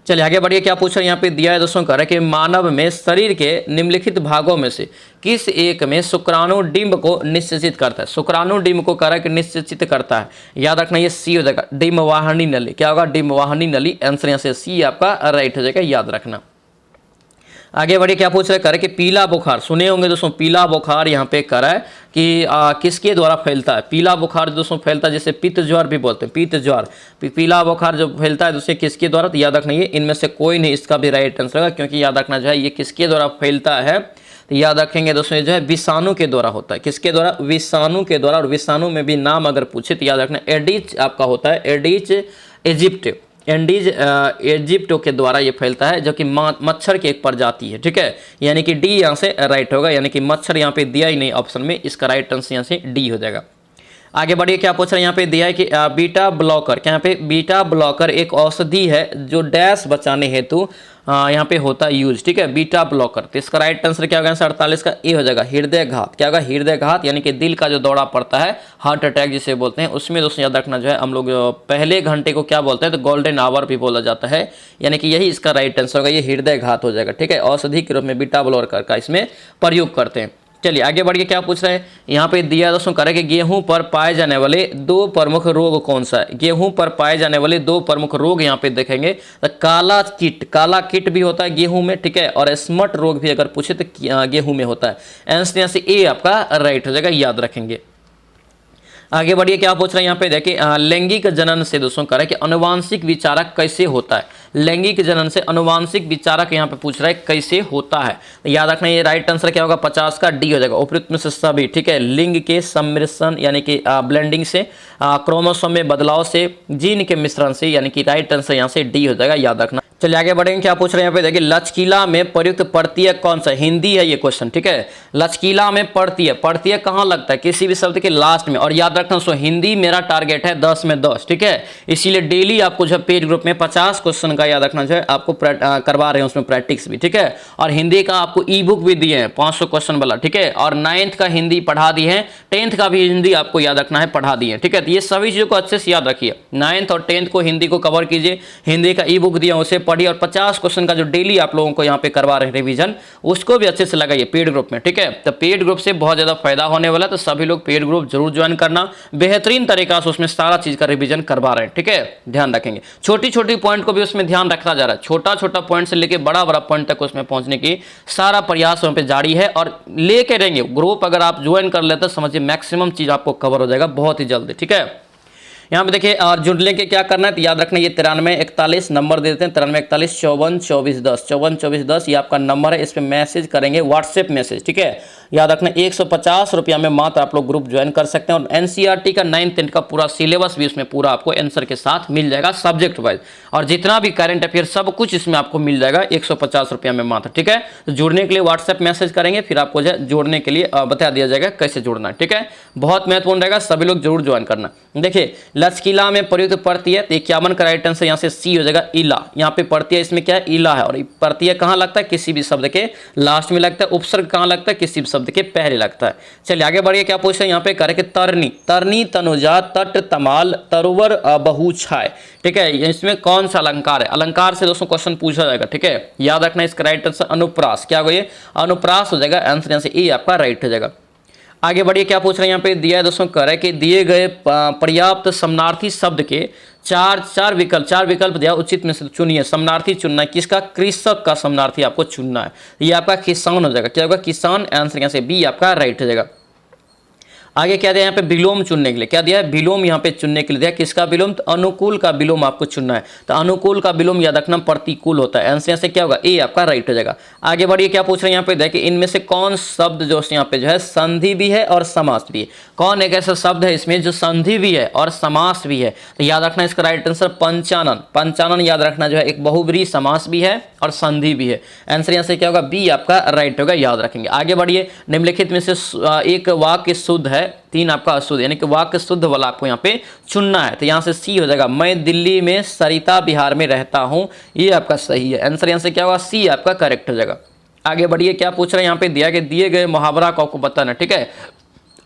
चलिए आगे बढ़िए क्या पूछ रहे हैं यहाँ पे दिया है दोस्तों, कह रहे कि मानव में शरीर के निम्नलिखित भागों में से किस एक में शुक्राणु डिंब को निश्चित करता है? शुक्राणु डिंब को कह रहा है कि निश्चित करता है, याद रखना ये सी हो जाएगा, डिंब वाहिनी नली। क्या होगा? डिंब वाहिनी नली। आंसर यहाँ से सी आपका राइट हो जाएगा, याद रखना। आगे बढ़िए क्या पूछ रहे हैं, कि पीला बुखार, सुने होंगे दोस्तों, पीला बुखार यहाँ पे कर है कि किसके द्वारा फैलता है? पीला बुखार दोस्तों फैलता है, जैसे पित्त ज्वर भी बोलते हैं, पित्त ज्वर। पीला बुखार जो फैलता है दोस्तों किसके द्वारा? तो याद रखना ये इनमें से कोई नहीं इसका भी राइट आंसर होगा, क्योंकि याद रखना जो है ये किसके द्वारा फैलता है? तो याद रखेंगे दोस्तों, ये जो है विषाणु के द्वारा होता है। किसके द्वारा? विषाणु के द्वारा। और विषाणु में भी नाम अगर पूछे तो याद रखना एडिज आपका होता है, एडिज इजिप्ट। एंडीज इजिप्टो के द्वारा ये फैलता है, जो कि मच्छर की एक प्रजाति है। ठीक है, यानी कि डी यहाँ से राइट होगा, यानी कि मच्छर यहाँ पे दिया ही नहीं ऑप्शन में, इसका राइट आंसर यहाँ से डी हो जाएगा। आगे बढ़िए क्या पूछ रहे हैं यहाँ पे दिया है कि बीटा ब्लॉकर, क्या यहाँ पे बीटा ब्लॉकर एक औषधि है जो डैश बचाने हेतु यहाँ पे होता है यूज। ठीक है, बीटा ब्लॉकर। तो इसका राइट आंसर क्या होगा? 48 का ए हो जाएगा, हृदय घात। क्या होगा? हृदय घात, यानी कि दिल का जो दौरा पड़ता है, हार्ट अटैक जिसे बोलते हैं, उसमें दोस्तों याद रखना जो है हम लोग पहले घंटे को क्या बोलते हैं? तो गोल्डन आवर भी बोला जाता है, यानी कि यही इसका राइट आंसर होगा, ये हृदय घात हो जाएगा। ठीक है, औषधि के रूप में बीटा ब्लॉकर का इसमें प्रयोग करते हैं। चलिए आगे बढ़िए क्या पूछ रहे हैं यहाँ पे दिया दोस्तों, करें कि गेहूं पर पाए जाने वाले दो प्रमुख रोग कौन सा है? गेहूं पर पाए जाने वाले दो प्रमुख रोग यहाँ पे देखेंगे तो काला कीट भी होता है गेहूं में। ठीक है, और स्मट रोग भी अगर पूछे तो गेहूं में होता है। आंसर यहाँ से ए आपका राइट हो जाएगा, याद रखेंगे। आगे बढ़िए क्या पूछ रहे हैं यहाँ पे देखिए, लैंगिक जनन से दोस्तों कह रहा है कि अनुवांशिक विचारक कैसे होता है? लैंगिक जनन से अनुवांशिक विचारक यहाँ पे पूछ रहा है कैसे होता है? तो याद रखना ये राइट आंसर क्या होगा? 50 का डी हो जाएगा, उपयुक्त में से सभी। ठीक है, लिंग के सम्मिश्रण यानी कि ब्लेंडिंग से, क्रोमोसोम में बदलाव से, जीन के मिश्रण से, यानी कि राइट आंसर यहाँ से डी हो जाएगा, याद रखना। चलिए आगे बढ़ेंगे क्या पूछ रहे हैं यहाँ पे देखिए, लचकीला में प्रयुक्त प्रत्यय कौन सा? हिंदी है ये क्वेश्चन। ठीक है, लचकीला में प्रत्यय कहाँ लगता है? किसी भी शब्द के लास्ट में। और याद रखना सो हिंदी मेरा टारगेट है 10 में 10। ठीक है, इसीलिए डेली आपको जो पेज ग्रुप में 50 क्वेश्चन का याद रखना जो है आपको करवा रहे हैं, उसमें प्रैक्टिस भी। ठीक है, और हिंदी का आपको ई बुक भी दिए हैं 500 क्वेश्चन वाला। ठीक है, और 9th का हिंदी पढ़ा दी है, 10th का भी हिंदी आपको याद रखना है, पढ़ा दिए। ठीक है, तो ये सभी चीज़ों को अच्छे से याद रखिए। 9th और 10th को हिंदी को कवर कीजिए, हिंदी का ई बुक दिया उसे पढ़िए, और 50 क्वेश्चन का जो डेली आप लोगों को यहाँ पे करवा रहे हैं रिवीजन, उसको भी अच्छे से लगाइए पेड ग्रुप में। ठीक है, तो पेड ग्रुप से बहुत ज़्यादा फायदा होने वाला है, तो सभी लोग पेड ग्रुप जरूर ज्वाइन करना। बेहतरीन तरीका से उसमें सारा चीज़ का रिवीजन करवा रहे हैं। ठीक है, ध्यान रखेंगे, छोटी छोटी पॉइंट को भी उसमें ध्यान रखा जा रहा है, छोटा छोटा पॉइंट से लेके बड़ा बड़ा पॉइंट तक उसमें पहुंचने की सारा प्रयास वहाँ पे जारी है, और लेके रहेंगे ग्रुप। अगर आप ज्वाइन कर लेते हैं समझिए मैक्सिमम चीज़ आपको कवर हो जाएगा बहुत ही जल्दी। ठीक है, यहाँ पे देखिए और जुड़ने के क्या करना है, तो याद रखना ये 9341 नंबर दे देते हैं, 9341 54 24 10 54 24 10 ये आपका नंबर है। इस पर मैसेज करेंगे, व्हाट्सएप मैसेज, ठीक है। याद रखना 150 रुपया में मात्र आप लोग ग्रुप ज्वाइन कर सकते हैं। और एनसीईआरटी का 9th 10th का पूरा सिलेबस भी उसमें पूरा आपको आंसर के साथ मिल जाएगा सब्जेक्ट वाइज, और जितना भी करंट अफेयर सब कुछ इसमें आपको मिल जाएगा 150 रुपया में मात्र, ठीक है। तो जुड़ने के लिए व्हाट्सएप मैसेज करेंगे, फिर आपको जो जोड़ने के लिए बता दिया जाएगा कैसे जुड़ना है, ठीक है। बहुत महत्वपूर्ण रहेगा, सभी लोग जरूर ज्वाइन करना। देखिए लचकीला में प्रयुक्त पड़ती है, तो 51 का राइट आंसर यहाँ से सी हो जाएगा इला। यहाँ पे पड़ती है, इसमें क्या है, इला है, और पड़ती है कहाँ लगता है, किसी भी शब्द के लास्ट में लगता है। उपसर्ग कहाँ लगता है, किसी भी शब्द के पहले लगता है। चलिए आगे बढ़िए, क्या पूछ रहे हैं यहाँ पे, करे कि तरनी, तरनी तनुजा तट तमाल तरुवर बहु छाय, ठीक है। इसमें कौन सा अलंकार है, अलंकार से दोस्तों क्वेश्चन पूछा जाएगा, ठीक है। याद रखना इसका राइट आंसर अनुप्रास, क्या हो गया, अनुप्रास हो जाएगा। आंसर यहाँ से ए आपका राइट हो जाएगा। आगे बढ़िए, क्या पूछ रहे हैं यहाँ पे, दिया है दोस्तों, करे कि दिए गए पर्याप्त समानार्थी शब्द के चार विकल्प दिया, उचित में से चुनिए। समानार्थी चुनना है किसका, कृषक का समानार्थी आपको चुनना है। ये आपका किसान हो जाएगा, क्या होगा, किसान। आंसर यहाँ से बी आपका राइट हो जाएगा। आगे क्या दिया यहाँ पे, विलोम चुनने के लिए, क्या दिया है, विलोम यहाँ पे चुनने के लिए दिया, किसका विलोम, तो अनुकूल का विलोम आपको चुनना है। तो अनुकूल का विलोम याद रखना प्रतिकूल होता है। आंसर यहाँ से क्या होगा, ए आपका राइट हो जाएगा। आगे बढ़िए, क्या पूछ रहे हैं यहाँ पे, देखिए इनमें से कौन शब्द जो यहाँ पे जो है संधि भी है और समास भी है। कौन एक ऐसा शब्द है इसमें जो संधि भी है और समास भी है, तो याद रखना इसका राइट आंसर पंचानन। पंचानन याद रखना जो है एक बहुब्रीहि समास भी है और संधि भी है। आंसर यहाँ से क्या होगा, बी आपका राइट होगा, याद रखेंगे। आगे बढ़िए, निम्नलिखित में से एक वाक्य शुद्ध है, 3 आपका अशुद्ध, यानी कि वाक्य शुद्ध वाला आपको यहाँ पे चुनना है। तो यहाँ से सी हो जाएगा, मैं दिल्ली में सरिता विहार में रहता हूँ, ये आपका सही है। आंसर यहाँ से क्या होगा, सी आपका करेक्ट हो जाएगा। आगे बढ़िए, क्या पूछ रहे हैं यहाँ पे, दिया कि दिए गए मुहावरा को आपको बताना, ठीक है।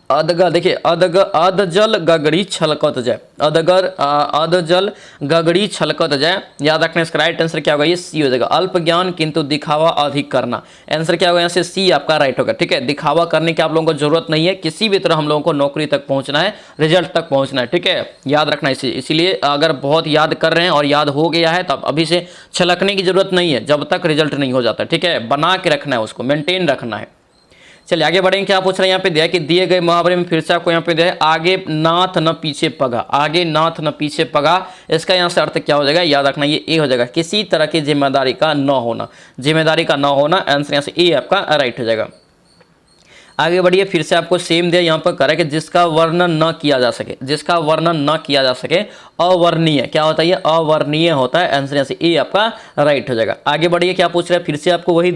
अदग, देखिए अदजल गगड़ी छलकत जाए, अदजल गगड़ी छलकत जाए, याद रखना इसका राइट आंसर क्या होगा, ये सी हो जाएगा। अल्प ज्ञान किंतु दिखावा अधिक करना, आंसर क्या होगा, यहाँ से सी आपका राइट होगा, ठीक है। दिखावा करने की आप लोगों को जरूरत नहीं है, किसी भी तरह हम लोगों को नौकरी तक पहुंचना है, रिजल्ट तक पहुंचना है, ठीक है। याद रखना इसीलिए अगर बहुत याद कर रहे हैं और याद हो गया है तब अभी से छलकने की जरूरत नहीं है, जब तक रिजल्ट नहीं हो जाता, ठीक है। बना के रखना है, उसको मेंटेन रखना है। चलिए आगे बढ़ेंगे, क्या पूछ रहे हैं यहाँ पे, दिया कि दिए गए मुहावरे में फिर से आपको यहाँ पे दिया है, आगे नाथ न पीछे पगा, आगे नाथ न पीछे पगा, इसका यहाँ से अर्थ क्या हो जाएगा, याद रखना ये ए हो जाएगा, किसी तरह की जिम्मेदारी का न होना, जिम्मेदारी का न होना। आंसर यहाँ से ए आपका राइट हो जाएगा। आगे बढ़िए, फिर से आपको सेम दिया, यहाँ पर करें कि जिसका वर्णन न किया जा सके, जिसका वर्णन न किया जा सके, अवर्णीय, क्या होता है, ये अवर्णीय होता है। आंसर यहाँ से ए आपका राइट हो जाएगा। आगे बढ़िए, क्या पूछ रहे हैं, फिर से आपको वही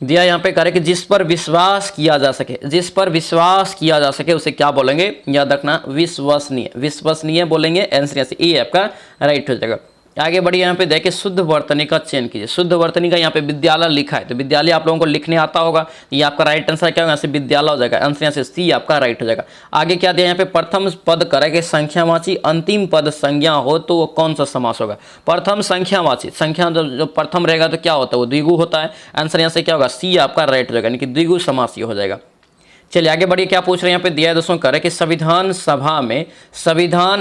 दिया यहाँ पे, करे कि जिस पर विश्वास किया जा सके, जिस पर विश्वास किया जा सके उसे क्या बोलेंगे, याद रखना विश्वसनीय, विश्वसनीय बोलेंगे। आंसर यहाँ से ए आपका राइट हो जाएगा। आगे बढ़िए, यहाँ पे देखिए शुद्ध वर्तनी का चयन कीजिए। शुद्ध वर्तनी का यहाँ पे विद्यालय लिखा है, तो विद्यालय आप लोगों को लिखने आता होगा, ये आपका राइट आंसर क्या होगा, यहाँ से विद्यालय हो जाएगा। आंसर यहाँ से सी आपका राइट हो जाएगा। आगे क्या दिया यहाँ पे, प्रथम पद करेंगे संख्यावाची, अंतिम पद संज्ञा हो तो वो कौन सा समास होगा, प्रथम संख्यावाची, संख्या जो प्रथम रहेगा तो क्या होता है, वो द्विगु होता है। आंसर यहाँ से क्या होगा, सी आपका राइट हो जाएगा, यानी कि द्विगु समास ही हो जाएगा। चलिए आगे बढ़िए, क्या पूछ रहे हैं यहाँ पे, दिया है दोस्तों, करे कि संविधान सभा में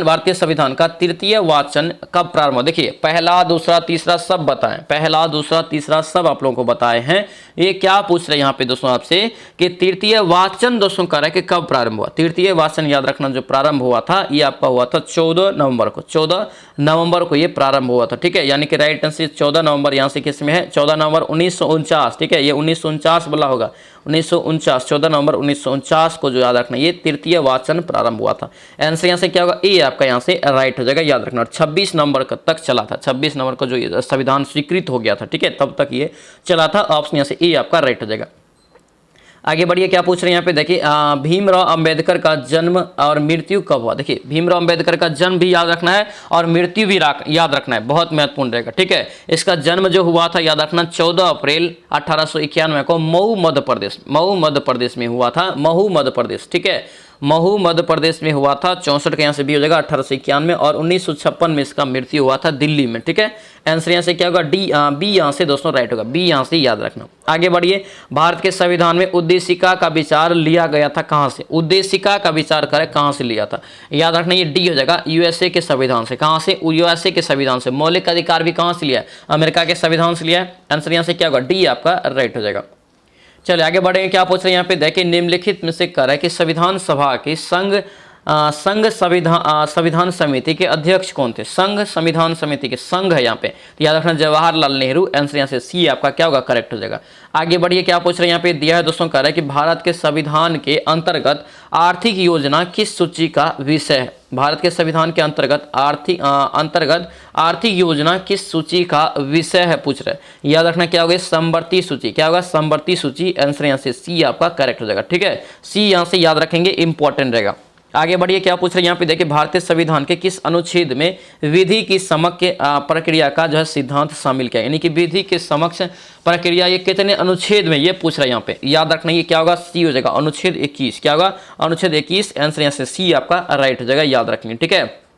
भारतीय संविधान का तृतीय वाचन कब प्रारंभ हो। देखिए पहला दूसरा तीसरा सब बताएं, पहला दूसरा तीसरा सब आप लोगों को बताए हैं। ये क्या पूछ रहे हैं यहाँ पे दोस्तों आपसे कि तृतीय वाचन दोस्तों करे कि कब प्रारंभ हुआ। तृतीय वाचन याद रखना जो प्रारंभ हुआ था ये आपका हुआ था 14 नवंबर को, 14 नवंबर को ये प्रारंभ हुआ था, ठीक है। यानी कि राइट आंसर 14 नवंबर यहाँ से किस में है, 14 नवंबर 1949, ठीक है। ये 1949 वाला होगा, 1949, 14 नवंबर 1949 को जो याद रखना ये तृतीय वाचन प्रारंभ हुआ था। आंसर यहाँ से क्या होगा, ए आपका यहाँ से राइट हो जाएगा, याद रखना। 26 नवंबर तक चला था, 26 नवंबर को जो संविधान स्वीकृत हो गया था, ठीक है, तब तक ये चला था। ऑप्शन यहाँ से ए आपका राइट हो जाएगा। आगे बढ़िए, क्या पूछ रहे हैं यहाँ पे, देखिए भीमराव अंबेडकर का जन्म और मृत्यु कब हुआ। देखिए भीमराव अंबेडकर का जन्म भी याद रखना है और मृत्यु भी याद रखना है, बहुत महत्वपूर्ण रहेगा, ठीक है। इसका जन्म जो हुआ था याद रखना 14 अप्रैल 1891 को मऊ मध्य प्रदेश में हुआ था, मऊ मध्य प्रदेश, ठीक है। महू मध्य प्रदेश में हुआ था। 64 का यहाँ से बी हो जाएगा 1891 और 1956 में इसका मृत्यु हुआ था दिल्ली में, ठीक है। आंसर यहाँ से क्या होगा, बी यहाँ से दोस्तों राइट होगा, बी यहाँ से याद रखना। आगे बढ़िए, भारत के संविधान में उद्देशिका का विचार लिया गया था कहाँ से, उद्देशिका का विचार करें कहाँ से लिया था, याद रखना ये डी हो जाएगा, यूएसए के संविधान से। कहाँ से, यूएसए के संविधान से। मौलिक अधिकार भी कहाँ से लिया है, अमेरिका के संविधान से लिया है। आंसर यहाँ से क्या होगा, डी आपका राइट हो जाएगा। चलिए आगे बढ़ेंगे, क्या पूछ रहे हैं यहाँ पे, देखिए निम्नलिखित में से करें कि संविधान सभा की संघ संघ संविधान समिति के अध्यक्ष कौन थे? संघ संविधान समिति के, संघ है यहाँ पे, तो याद रखना जवाहरलाल नेहरू। आंसर यहाँ से सी आपका क्या होगा? करेक्ट हो जाएगा। आगे बढ़िए, क्या पूछ रहे हैं यहाँ पे दिया है दोस्तों, कह रहा है कि भारत के संविधान के अंतर्गत आर्थिक योजना किस सूची का विषय है? भारत के संविधान के अंतर्गत आर्थिक योजना किस सूची का विषय है पूछ रहे हैं। याद रखना क्या होगा? समवर्ती सूची। क्या होगा? समवर्ती सूची। आंसर यहाँ से सी आपका करेक्ट हो जाएगा। ठीक है, सी यहाँ से याद रखेंगे, इंपॉर्टेंट रहेगा। आगे बढ़िए, क्या पूछ रहे हैं यहाँ पे देखिए, भारतीय संविधान के किस अनुच्छेद में विधि की समक्ष प्रक्रिया का जो है सिद्धांत शामिल किया? यानी कि विधि के समक्ष प्रक्रिया ये कितने अनुच्छेद में, ये पूछ रहा है यहाँ पे। याद रखना ये क्या होगा? सी हो जाएगा, अनुच्छेद 21। क्या होगा? अनुच्छेद 21। आंसर यहाँ से सी आपका राइट हो जाएगा, याद रखेंगे। ठीक है,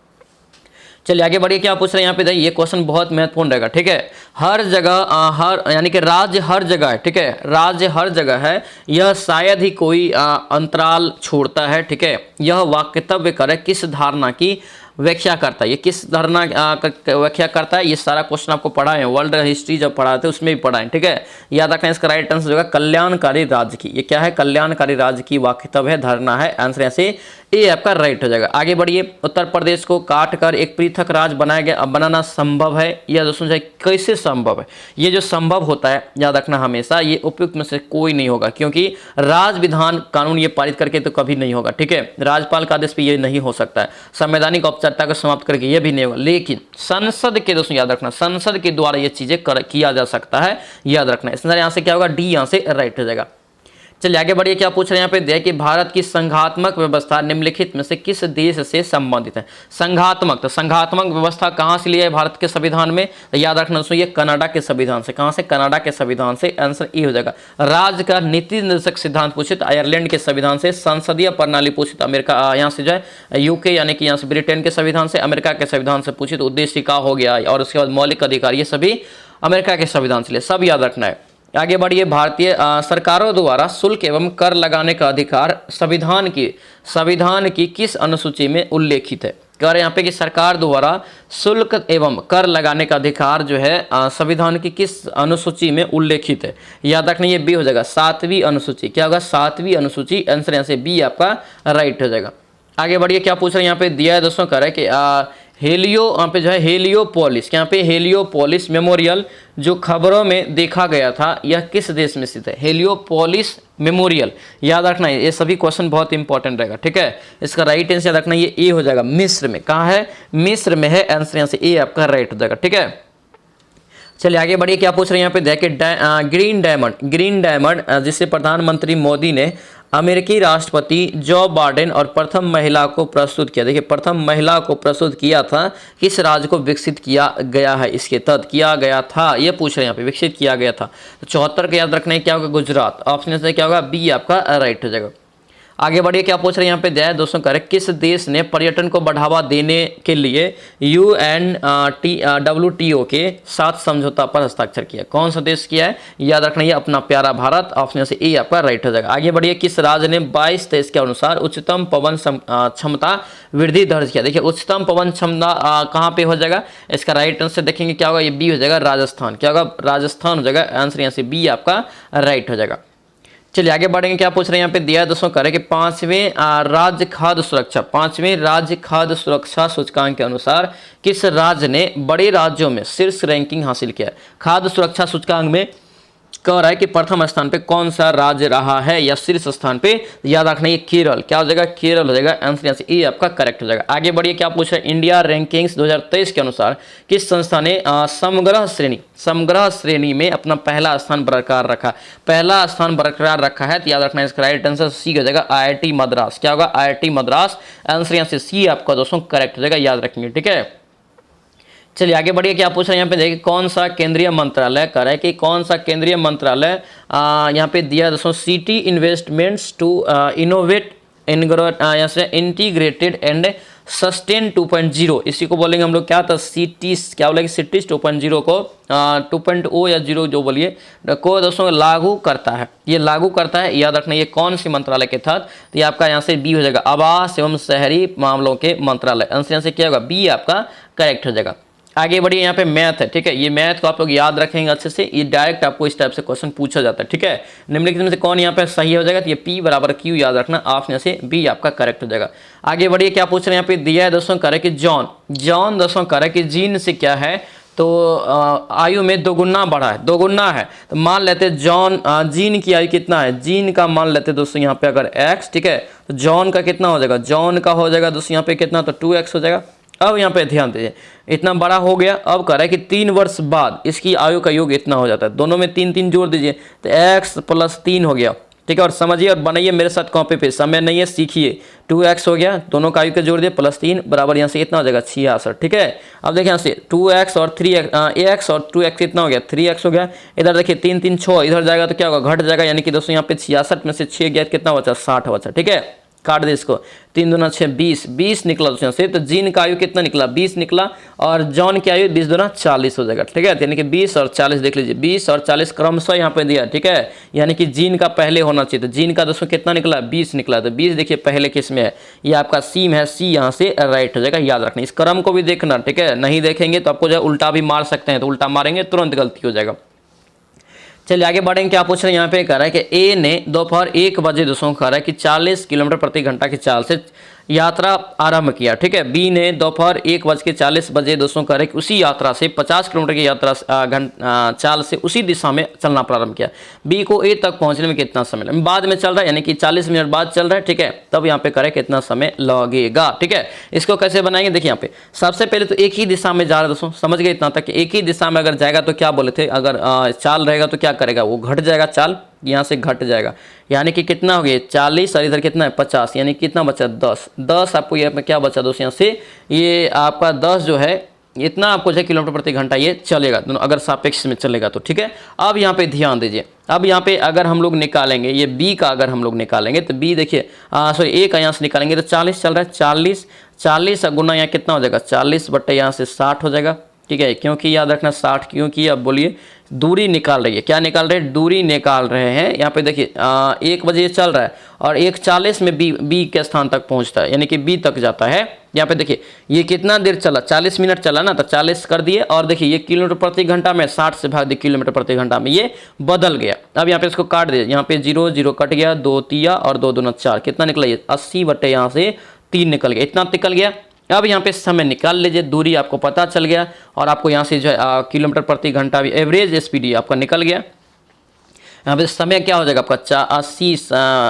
चलिए आगे बढ़िए, क्या पूछ रहे हैं यहाँ पे देखिए, ये क्वेश्चन बहुत महत्वपूर्ण रहेगा। ठीक है, हर जगह हर यानी कि राज्य हर जगह है। ठीक है, राज्य हर जगह है, यह शायद ही कोई अंतराल छोड़ता है। ठीक है, यह वाक्यतव्य करे किस धारणा की व्याख्या करता है? ये किस धारणा व्याख्या करता है? ये सारा क्वेश्चन आपको पढ़ा है, वर्ल्ड हिस्ट्री जब पढ़ाते हैं उसमें भी पढ़ा है। ठीक है, याद रखना इसका राइट आंसर होगा कल्याणकारी राज्य की। ये क्या है? कल्याणकारी राज्य की वाक्यतव्य है, धारणा है। आंसर यहाँ से ए आपका राइट हो जाएगा। आगे बढ़िए, उत्तर प्रदेश को काट कर एक पृथक राज्य बनाया गया, बनाना संभव है या दोस्तों कैसे संभव है? ये जो संभव होता है, याद रखना हमेशा ये उपयुक्त में से कोई नहीं होगा, क्योंकि राज्य विधान कानून ये पारित करके तो कभी नहीं होगा। ठीक है, राज्यपाल का आदेश पे ये नहीं हो सकता है, संवैधानिक औपचारिकता को समाप्त करके ये भी नहीं होगा, लेकिन संसद के दोस्तों याद रखना, संसद के द्वारा ये चीजें किया जा सकता है, याद रखना। इसमें यहाँ से क्या होगा? डी यहाँ से राइट हो जाएगा। चलिए आगे बढ़िए, क्या पूछ रहे हैं यहाँ पे देखिए कि भारत की संघात्मक व्यवस्था निम्नलिखित में से किस देश से संबंधित है? संघात्मक, तो संघात्मक व्यवस्था कहाँ से लिया है भारत के संविधान में? तो याद रखना दोस्तों ये कनाडा के संविधान से। कहाँ से? कनाडा के संविधान से। आंसर ए हो जाएगा। राज्य का नीति निर्देशक सिद्धांत पूछित आयरलैंड के संविधान से। संसदीय प्रणाली पूछित अमेरिका, यहाँ से जो है यूके यानी कि यहाँ से ब्रिटेन के संविधान से। अमेरिका के संविधान से पूछित उद्देश्य का हो गया, और उसके बाद मौलिक अधिकार, ये सभी अमेरिका के संविधान से लिए, सब याद रखना है। आगे बढ़िए, भारतीय सरकारों द्वारा शुल्क एवं कर लगाने का अधिकार संविधान की किस अनुसूची में उल्लेखित है? कह रहे हैं यहाँ पे कि सरकार द्वारा शुल्क एवं कर लगाने का अधिकार जो है संविधान की किस अनुसूची में उल्लेखित है? याद रखना ये बी हो जाएगा, 7वीं अनुसूची। क्या होगा? 7वीं अनुसूची। आंसर यहाँ से बी आपका राइट हो जाएगा। आगे बढ़िए, क्या पूछ रहे हैं यहाँ पे दिया है दोस्तों, कह रहे हैं कि यहाँ पे जो है हेलियोपोलिस, यहाँ पे हेलियोपोलिस मेमोरियल जो खबरों में देखा गया था, यह किस देश में स्थित है? हेलियोपोलिस मेमोरियल, याद रखना ये सभी क्वेश्चन बहुत इंपॉर्टेंट रहेगा। ठीक है, इसका राइट आंसर याद रखना ये ए हो जाएगा, मिस्र में। कहाँ है? मिस्र में है। आंसर यहाँ से ए आपका राइट हो जाएगा। ठीक है, चलिए आगे बढ़िए, क्या पूछ रहे हैं यहाँ पे देखिए, ग्रीन डायमंड जिसे प्रधानमंत्री मोदी ने अमेरिकी राष्ट्रपति जो बाइडेन और प्रथम महिला को प्रस्तुत किया। देखिए, प्रथम महिला को प्रस्तुत किया था, किस राज्य को विकसित किया गया है? इसके तहत किया गया था, ये पूछ रहे हैं यहाँ पे, विकसित किया गया था। तो 74 का याद रखना है, क्या होगा? गुजरात। ऑप्शन से क्या होगा? बी आपका राइट हो जाएगा। आगे बढ़िए, क्या पूछ रहे हैं यहाँ पे दया दोस्तों, करें किस देश ने पर्यटन को बढ़ावा देने के लिए WTO के साथ समझौता पर हस्ताक्षर किया? कौन सा देश किया है? याद रखना ये अपना प्यारा भारत। ऑप्शन से ए आपका राइट हो जाएगा। आगे बढ़िए, किस राज्य ने 22-23 के अनुसार उच्चतम पवन क्षमता वृद्धि दर्ज किया? देखिए, उच्चतम पवन क्षमता कहाँ पे हो जाएगा? इसका राइट आंसर देखेंगे क्या होगा? ये बी हो जाएगा, राजस्थान। क्या होगा? राजस्थान हो जाएगा। आंसर यहाँ से बी आपका राइट हो जाएगा। चलिए आगे बढ़ेंगे, क्या पूछ रहे हैं यहाँ पे दिया है दोस्तों, करें कि 5वें राज्य खाद्य सुरक्षा सूचकांक के अनुसार किस राज्य ने बड़े राज्यों में शीर्ष रैंकिंग हासिल किया है? खाद्य सुरक्षा सूचकांक में कह रहा है कि प्रथम स्थान पे कौन सा राज्य रहा है या शीर्ष स्थान पे? याद रखना ये केरल। क्या हो जाएगा? केरल हो जाएगा। आंसर यहाँ से ए आपका करेक्ट हो जाएगा। आगे बढ़िए, क्या पूछा है, इंडिया रैंकिंग्स 2023 के अनुसार किस संस्था ने समग्र श्रेणी में अपना पहला स्थान बरकरार रखा? पहला स्थान बरकरार रखा है, तो याद रखना इसका राइट आंसर सी हो जाएगा, IIT मद्रास। क्या होगा? IIT मद्रास। आंसर यहाँ से सी आपका दोस्तों करेक्ट हो जाएगा, याद रखेंगे। ठीक है, चलिए आगे बढ़िए, क्या पूछ रहे हैं यहाँ पे देखिए, कौन सा केंद्रीय मंत्रालय कर रहा है कि कौन सा केंद्रीय मंत्रालय यहाँ पे दिया दोस्तों, सिटी इन्वेस्टमेंट्स टू इनोवेट यहाँ से इंटीग्रेटेड एंड सस्टेन 2.0, इसी को बोलेंगे हम लोग क्या था? सिटीज। क्या बोलेंगे? सिटीज 2.0 को 2.0 या 0 जो बोलिए को दोस्तों लागू करता है। ये लागू करता है, याद रखना ये कौन सी मंत्रालय के तहत? तो ये आपका यहाँ से बी हो जाएगा, आवास एवं शहरी मामलों के मंत्रालय। आंसर यहाँ से क्या होगा? बी आपका करेक्ट हो जाएगा। आगे बढ़िए, यहाँ पे मैथ है, ठीक है। ये मैथ को आप लोग याद रखेंगे अच्छे से, ये डायरेक्ट आपको इस टाइप से क्वेश्चन पूछा जाता है, ठीक है। निम्नलिखित में से कौन यहाँ पे सही हो जाएगा, तो ये P बराबर Q याद रखना, ऑप्शन से बी आपका करेक्ट हो जाएगा। आगे बढ़िए, क्या पूछ रहे हैं यहाँ पे दिया है दोस्तों, करे कि जॉन दोस्तों करे कि जीन से क्या है, तो आयु में दोगुना बढ़ा है, दोगुना है। तो मान लेते हैं जॉन जीन की आयु कितना है, जीन का मान लेते हैं दोस्तों यहाँ पे अगर x, ठीक है, तो जॉन का कितना हो जाएगा, जॉन का हो जाएगा दोस्तों यहाँ पे कितना, तो 2x हो जाएगा। अब यहाँ पे ध्यान दीजिए, इतना बड़ा हो गया, अब कह रहा है कि 3 वर्ष बाद इसकी आयु का योग इतना हो जाता है, दोनों में 3 3 जोड़ दीजिए तो x + 3 हो गया, ठीक है। और समझिए और बनाइए मेरे साथ कॉपी पे, समय नहीं है सीखिए। 2x हो गया, दोनों का आयु का जोड़ दिए +3 बराबर यहाँ से कितना हो जाएगा 66, ठीक है। अब देखिए यहाँ से 2x और 3x, ax और 2x कितना हो गया 3x हो गया। इधर देखिए 3 3 6, इधर जाएगा तो क्या होगा घट जाएगा, यानी कि दोस्तों यहाँ पे 66 में से 6 गया कितना बचा 60 बचा, ठीक है। काट दे इसको, 3 दूना 6 20 निकला दोस्तों से, तो जीन का आयु कितना निकला 20 निकला, और जॉन की आयु 20 दूना 40 हो जाएगा, ठीक है। यानी कि 20 और 40 देख लीजिए, 20 और 40 क्रमशः यहाँ पे दिया, ठीक है। यानी कि जीन का पहले होना चाहिए, तो जीन का दोस्तों कितना निकला 20 निकला, तो 20 देखिए पहले किस में है, ये आपका सी में है, सी यहाँ से राइट हो जाएगा, याद रखना। इस क्रम को भी देखना, ठीक है, नहीं देखेंगे तो आपको जो है उल्टा भी मार सकते हैं, तो उल्टा मारेंगे तुरंत गलती हो जाएगा। चलिए आगे बढ़ेंगे, क्या पूछ रहे हैं यहाँ पे, कह रहा है कि ए ने दोपहर 1 बजे दोस्तों कह रहा है कि 40 किलोमीटर प्रति घंटा की चाल से यात्रा आरंभ किया, ठीक है। बी ने दोपहर 1:40 बजे दोस्तों कह रहे हैं कि उसी यात्रा से 50 किलोमीटर की यात्रा चाल से उसी दिशा में चलना प्रारंभ किया। बी को ए तक पहुंचने में कितना समय लगा, बाद में चल रहा है, यानी कि 40 मिनट बाद चल रहा है, ठीक है। तब यहाँ पे करें कितना समय लगेगा, ठीक है। इसको कैसे बनाएंगे, देखिए यहाँ पे सबसे पहले तो एक ही दिशा में जा रहा है दोस्तों, समझ गए इतना तक कि एक ही दिशा में अगर जाएगा तो क्या बोले थे, अगर चाल रहेगा तो क्या करेगा, वो घट जाएगा, चाल यहाँ से घट जाएगा, यानी कि कितना हो गया 40 और इधर कितना है 50, यानी कितना बचा 10 आपको यहाँ पे क्या बचा दोस्तों, यहाँ से ये आपका 10 जो है इतना आपको जो किलोमीटर प्रति घंटा ये चलेगा दोनों, अगर सापेक्ष में चलेगा तो, ठीक है। अब यहाँ पे ध्यान दीजिए, अब यहाँ पे अगर हम लोग निकालेंगे ये बी का, अगर हम लोग निकालेंगे तो बी देखिए सॉरी ए का यहाँ से निकालेंगे तो 40 चल रहा है, 40 गुना यहाँ कितना हो जाएगा 40 बट्टे यहाँ से 60 हो जाएगा, ठीक है। क्योंकि याद रखना 60 क्योंकि अब बोलिए दूरी निकाल रही है, क्या निकाल रहे हैं, दूरी निकाल रहे हैं। यहाँ पे देखिए 1 बजे चल रहा है और 1:40 में बी के स्थान तक पहुँचता है, यानी कि बी तक जाता है। यहाँ पे देखिए ये कितना देर चला 40 मिनट चला ना, तो 40 कर दिए, और देखिए ये किलोमीटर प्रति घंटा में 60 से भाग दिए किलोमीटर प्रति घंटा में, ये बदल गया। अब यहाँ पे इसको काट दिए, यहाँ पे 0 0 कट गया, 2 तिया और 2 दूना 4, कितना निकला ये 80 बट्टे यहाँ से 3 निकल गया, इतना निकल गया। अब यहाँ पे समय निकाल लीजिए, दूरी आपको पता चल गया, और आपको यहाँ से जो है किलोमीटर प्रति घंटा भी एवरेज स्पीड आपका निकल गया। यहाँ पे समय क्या हो जाएगा आपका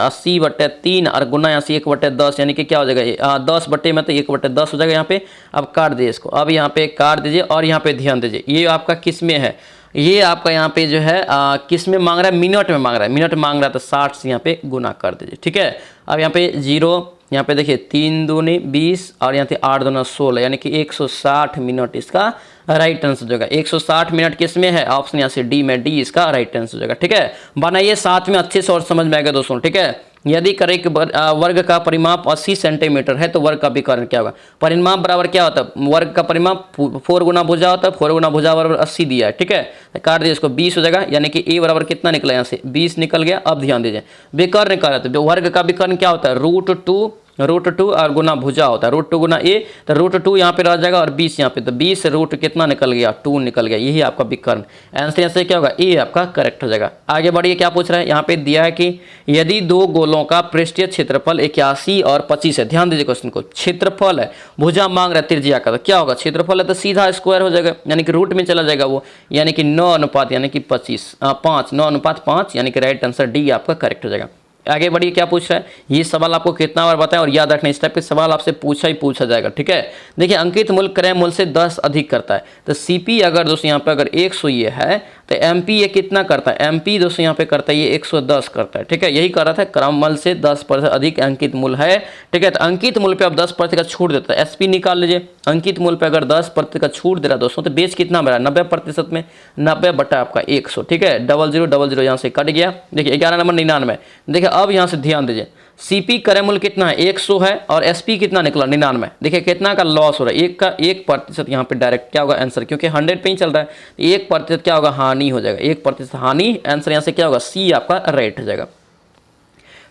80 बट्टे 3 और गुना यहाँ से 1/10, यानी कि क्या हो जाएगा 10 बट्टे में तो 1/10 हो जाएगा यहाँ पे। अब काट दीजिए इसको, अब यहाँ पे काट दीजिए, और यहाँ पे ध्यान दीजिए ये आपका किस में है, ये आपका यहाँ पे जो है किस में मांग रहा है, मिनट में मांग रहा है, मिनट मांग रहा है तो 60 से यहाँ पे गुना कर दीजिए, ठीक है। अब यहाँ पे 0, यहाँ पे देखिए 3 दूनी 20 और यहाँ पे 8 दूना 16, यानी कि 160 मिनट इसका राइट आंसर हो जाएगा। 160 मिनट किस में है, ऑप्शन यहाँ से डी में, डी इसका राइट आंसर हो जाएगा, ठीक है। बनाइए साथ में अच्छे से और समझ में आएगा दोस्तों, ठीक है। यदि करें कि वर्ग का परिमाप 80 सेंटीमीटर है तो वर्ग का विकर्ण क्या होगा, परिमाप बराबर क्या होता है, वर्ग का परिमाप 4 गुना भुजा होता है, 4 गुना भुजा बराबर 80 दिया है, ठीक है। काट दीजिए इसको, 20 हो जाएगा, यानी कि ए बराबर कितना निकला यहाँ से 20 निकल गया। अब ध्यान दीजिए विकर्ण क्या होता है, वर्ग का विकर्ण क्या होता है, √2 और गुना भुजा होता है, √2 गुना ए, तो √2 यहाँ पे रह जाएगा और 20 यहाँ पे, तो 20 रूट कितना निकल गया 2 निकल गया, यही आपका विकर्ण आंसर यहाँ से क्या होगा ए आपका करेक्ट हो जाएगा। आगे बढ़िए, क्या पूछ रहा है यहाँ पे दिया है कि यदि दो गोलों का पृष्ठीय क्षेत्रफल 81 और 25 है, ध्यान दीजिए क्वेश्चन को, क्षेत्रफल है, भुजा मांग रहा है त्रिज्या का, तो क्या होगा, क्षेत्रफल है तो सीधा स्क्वायर हो जाएगा, यानी कि रूट में चला जाएगा वो, यानी कि 9 अनुपात यानी कि 9:5 यानी कि राइट आंसर डी आपका करेक्ट हो जाएगा। आगे बढ़िए, क्या पूछ रहा है, ये सवाल आपको कितना बार बताएं, और याद रखना इस टाइप के सवाल आपसे पूछा जाएगा, ठीक है। देखिए अंकित मूल्य क्रय मूल्य से 10 अधिक करता है, तो सीपी अगर दोस्तों यहाँ पे अगर 100 ये है तो एमपी ये कितना करता है, एमपी दोस्तों यहाँ पे करता है ये 110 करता है, ठीक है। यही कर रहा था, क्रम मूल्य से 10% अधिक अंकित मूल्य है, ठीक है। तो अंकित मूल्य पे अब 10% का छूट देता है, एसपी निकाल लीजिए, अंकित मूल्य पे अगर 10% का छूट दे रहा है दोस्तों, तो बेच कितना मेरा 90% में 90 बटा आपका 100, ठीक है। 0000 यहाँ से कट गया, देखिए 11 नंबर 99। देखिए अब यहाँ से ध्यान दीजिए, सीपी क्रय मूल्य कितना है 100 है, और एसपी कितना निकला 99। देखिए कितना का लॉस हो रहा है, 1% यहाँ पे डायरेक्ट क्या होगा आंसर, क्योंकि 100 पे ही चल रहा है, 1% क्या होगा हानि हो जाएगा, 1% हानि, आंसर यहाँ से क्या होगा सी आपका राइट हो जाएगा।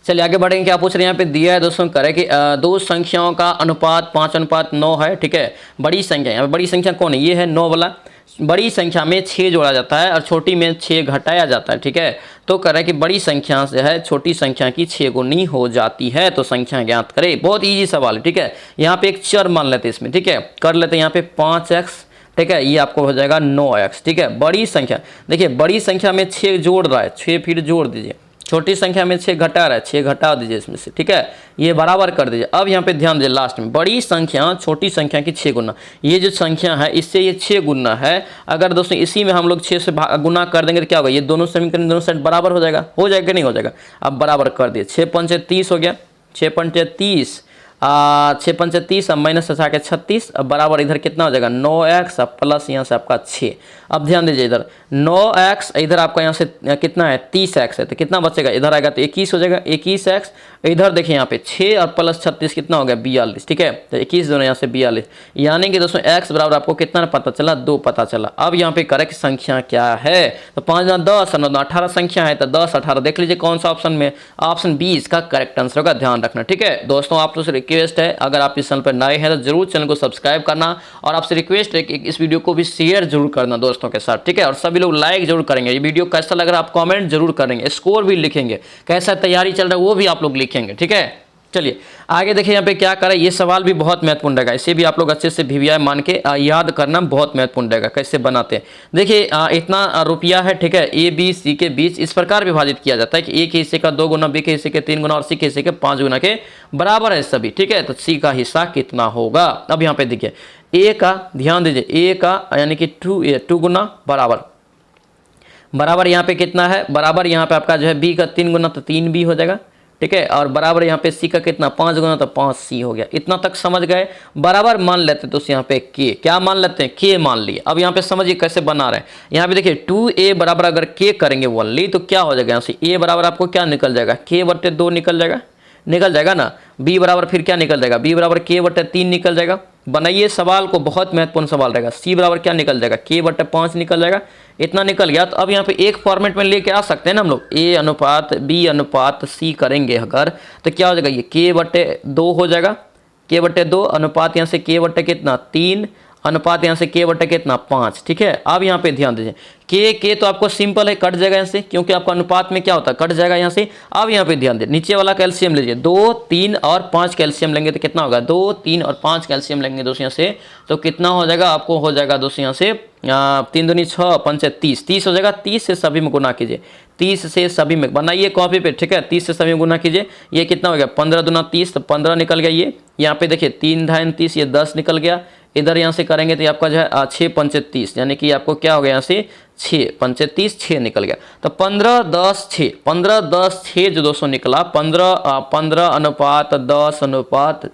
चलिए आगे बढ़ेंगे। क्या पूछ रहे हैं यहाँ पे दिया है दोस्तों, करे कि दो संख्याओं का अनुपात 5:9 है, ठीक है। बड़ी संख्या, यहाँ पे बड़ी संख्या कौन है, ये है 9 वाला। बड़ी संख्या में 6 जोड़ा जाता है और छोटी में 6 घटाया जाता है, ठीक है। तो कह रहा है कि बड़ी संख्या से है छोटी संख्या की 6 गुनी हो जाती है, तो संख्या ज्ञात करें। बहुत इजी सवाल है, ठीक है। यहाँ पे एक चर मान लेते हैं इसमें, ठीक है, कर लेते हैं यहाँ पे 5x, ठीक है, ये आपको हो जाएगा 9x, ठीक है। बड़ी संख्या, देखिए बड़ी संख्या में 6 जोड़ रहा है, 6 फिर जोड़ दीजिए, छोटी संख्या में 6 घटा रहा है, 6 घटा दीजिए इसमें से, ठीक है, ये बराबर कर दीजिए। अब यहाँ पे ध्यान दीजिए लास्ट में, बड़ी संख्या छोटी संख्या की 6 गुना, ये जो संख्या है इससे ये 6 गुना है। अगर दोस्तों इसी में हम लोग 6 से गुना कर देंगे तो क्या होगा, ये दोनों समीकरण दोनों साइड बराबर हो जाएगा कि नहीं हो जाएगा। अब बराबर कर दिए, 6 पंचे 30 हो गया, 6 पंचे 30, 6 पंचे 30, अब माइनस हटा के 36, अब बराबर इधर कितना हो जाएगा 9x, अब प्लस यहाँ से आपका 6। अब ध्यान दीजिए इधर 9x, इधर आपका यहाँ से कितना है 30x है, तो कितना बचेगा, इधर आएगा तो 21 हो जाएगा, 21x। इधर देखिए यहाँ पे 6 और प्लस 36 कितना हो गया 42, ठीक है। तो 21 दोनों यहाँ से 42, यानी कि दोस्तों x बराबर आपको कितना पता चला, 2 पता चला। अब यहाँ पे करेक्ट संख्या क्या है, तो 5 9 10 9 18 संख्या है, तो 10 18 देख लीजिए कौन सा ऑप्शन में, ऑप्शन 20 का करेक्ट आंसर होगा, ध्यान रखना, ठीक है। दोस्तों आप तो रिक्वेस्ट है, अगर आप इस चैनल पर नए हैं तो जरूर चैनल को सब्सक्राइब करना, और आपसे रिक्वेस्ट है कि इस वीडियो को भी शेयर जरूर करना दोस्तों के साथ, ठीक है। और सभी लोग लाइक जरूर करेंगे, ये वीडियो कैसा लग रहा है आप कमेंट जरूर करेंगे, स्कोर भी लिखेंगे, कैसा तैयारी चल रहा है वो भी आप लोग लिखेंगे, ठीक है। चलिए आगे देखिए यहाँ पे क्या करें, ये सवाल भी बहुत महत्वपूर्ण रहेगा, इसे भी आप लोग अच्छे से वीवीआई मान के याद करना बहुत महत्वपूर्ण रहेगा। कैसे बनाते हैं, देखिए इतना रुपया है, ठीक है, ए बी सी के बीच इस प्रकार विभाजित किया जाता है कि ए के हिस्से का 2 गुना, बी के हिस्से के 3 गुना और सी के हिस्से के 5 गुना के बराबर है सभी, ठीक है। तो सी का हिस्सा कितना होगा, अब यहाँ पे देखिए ए का, ध्यान दीजिए ए का यानी कि 2 गुना बराबर यहाँ पे कितना है, बराबर यहाँ पे आपका जो है बी का 3 गुना तो 3b हो जाएगा, ठीक है। और बराबर यहाँ पे सी का कितना 5 गुना तो 5c हो गया। इतना तक समझ गए, बराबर मान लेते हैं तो यहाँ पे के, क्या मान लेते हैं, के मान लिए। अब यहाँ पे समझिए कैसे बना रहे हैं, यहाँ पे देखिए 2a बराबर अगर के करेंगे ओनली तो क्या हो जाएगा, यहाँ से a बराबर आपको क्या निकल जाएगा, k/2 निकल जाएगा ना। b बराबर फिर क्या निकल जाएगा, b बराबर k/3 निकल जाएगा। बनाइए सवाल को, बहुत महत्वपूर्ण सवाल रहेगा। c बराबर क्या निकल जाएगा, k/5 निकल जाएगा। इतना निकल गया तो अब यहाँ पे एक फॉर्मेट में लेके आ सकते हैं ना हम लोग, a अनुपात b अनुपात c करेंगे अगर, तो क्या हो जाएगा, ये k/2 हो जाएगा, k/2 अनुपात यहाँ से k/ कितना 3 अनुपात यहाँ से k/ कितना 5, ठीक है। अब यहाँ पे ध्यान दीजिए के तो आपको सिंपल है, कट जाएगा यहाँ से, क्योंकि आपका अनुपात में क्या होता है कट जाएगा यहाँ से। अब यहाँ पे ध्यान दीजिए नीचे वाला कैल्शियम लीजिए, 2 3 और 5 कैल्शियम लेंगे तो कितना होगा, 2 3 और 5 कैल्शियम लेंगे दोस्तों यहाँ से, तो कितना हो जाएगा आपको, हो जाएगा दोस्तों यहाँ से 3 दूनी 6 5 30, 30 हो जाएगा। 30 से सभी में गुना कीजिए, 30 से सभी में बनाइए कॉपी पे, ठीक है। 30 से सभी में गुना कीजिए, ये कितना हो गया 15 दूना 30, तो 15 निकल गया। ये यहाँ पे देखिए 3 धाइन 30, ये 10 निकल गया। इधर यहाँ से करेंगे तो आपका जो है 6 पंचे 30, यानी कि आपको क्या हो गया यहाँ से 6 पंचे 30, 6 निकल गया। तो 15 10 6, 15 10 6 जो दोस्तों निकला, 15 अनुपात 10 अनुपात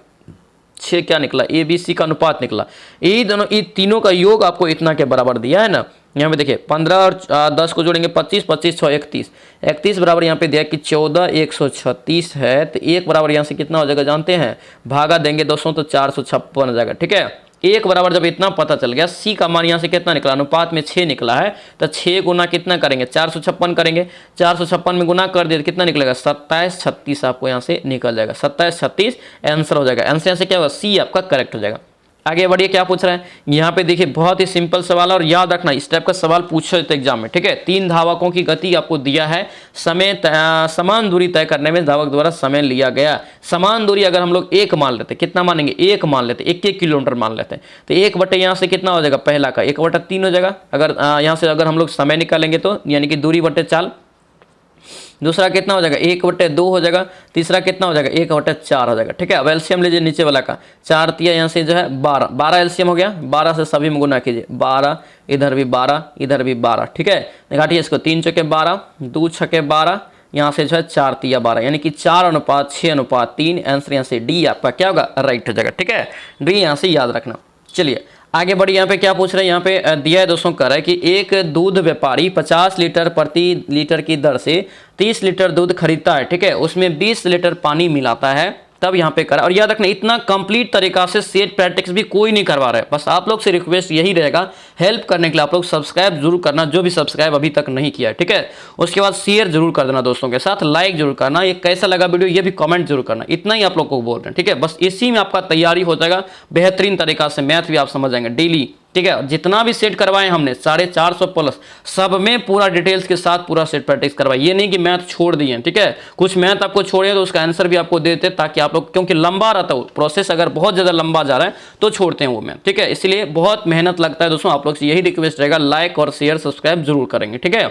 6 क्या निकला, ए बी सी का अनुपात निकला। ये दोनों, ये तीनों का योग आपको इतना के बराबर दिया है ना। यहाँ पे देखिए 15 और 10 को जोड़ेंगे 25, 25 6 31, 31 बराबर यहाँ पे दिया कि 14 136 है। तो 1 बराबर यहाँ से कितना हो जाएगा जानते हैं, भागा देंगे दोस्तों तो 456 हो जाएगा, ठीक है। 1 बराबर जब इतना पता चल गया, सी का मान यहाँ से कितना निकला, अनुपात में 6 निकला है, तो 6 गुना कितना करेंगे 456 करेंगे, 456 में गुना कर दिए तो कितना निकलेगा 27 36 आपको यहाँ से निकल जाएगा, 27 36 आंसर हो जाएगा। आंसर यहाँ से क्या होगा, सी आपका करेक्ट हो जाएगा। आगे बढ़िए क्या पूछ रहा है, यहाँ पे देखिए बहुत ही सिंपल सवाल और याद रखना इस टाइप का सवाल पूछा जाता है एग्जाम में, ठीक है। 3 धावकों की गति आपको दिया है, समय समान दूरी तय करने में धावक द्वारा समय लिया गया। समान दूरी अगर हम लोग 1 मान लेते, कितना मानेंगे 1 मान लेते, 1 किलोमीटर मान लेते हैं, तो 1 बटे यहाँ से कितना हो जाएगा, पहला का 1/3 हो जाएगा। अगर यहाँ से अगर हम लोग समय निकालेंगे तो यानी कि दूरी बटे चाल, दूसरा कितना हो जाएगा 1/2 हो जाएगा, तीसरा कितना हो जाएगा 1/4 हो जाएगा, ठीक है। अब एलसीएम लीजिए नीचे वाला का, 4 तिया यहाँ से जो है 12, 12 एलसीएम हो गया, 12 से सभी में गुना कीजिए, 12 इधर भी 12 इधर भी 12, ठीक है। घाटिए इसको 3 चौके 12 2 छके 12, यहाँ से जो है 4 तिया 12, यानी कि 4:6:3। आंसर यहाँ से डी आपका क्या होगा, राइट हो जाएगा, ठीक है। डी यहाँ से याद रखना। चलिए आगे बढ़ी, यहाँ पे क्या पूछ रहे हैं, यहाँ पे दिया है दोस्तों कर रहा है कि एक दूध व्यापारी 50 लीटर प्रति लीटर की दर से 30 लीटर दूध खरीदता है, ठीक है। उसमें 20 लीटर पानी मिलाता है, तब यहाँ पे करा। और याद रखना इतना कंप्लीट तरीका से सेट प्रैक्टिस भी कोई नहीं करवा रहा है। बस आप लोग से रिक्वेस्ट यही रहेगा, हेल्प करने के लिए आप लोग सब्सक्राइब जरूर करना, जो भी सब्सक्राइब अभी तक नहीं किया है, ठीक है। उसके बाद शेयर जरूर कर देना दोस्तों के साथ, लाइक जरूर करना, ये कैसा लगा वीडियो ये भी कमेंट जरूर करना। इतना ही आप लोग को बोल रहे हैं, ठीक है। बस इसी में आपका तैयारी हो जाएगा बेहतरीन तरीका से, मैथ भी आप समझ जाएंगे डेली, ठीक है। जितना भी सेट करवाए हमने 450 प्लस, सब में पूरा डिटेल्स के साथ पूरा सेट प्रैक्टिस करवाए। ये नहीं कि मैथ छोड़ दिए, ठीक है। कुछ मैथ आपको छोड़े तो उसका आंसर भी आपको देते, ताकि आप लोग, क्योंकि लंबा रहता है प्रोसेस, अगर बहुत ज़्यादा लंबा जा रहा है तो छोड़ते हैं वो मैथ, ठीक है। इसलिए बहुत मेहनत लगता है दोस्तों। आप लोग से यही रिक्वेस्ट रहेगा, लाइक और शेयर सब्सक्राइब जरूर करेंगे, ठीक है।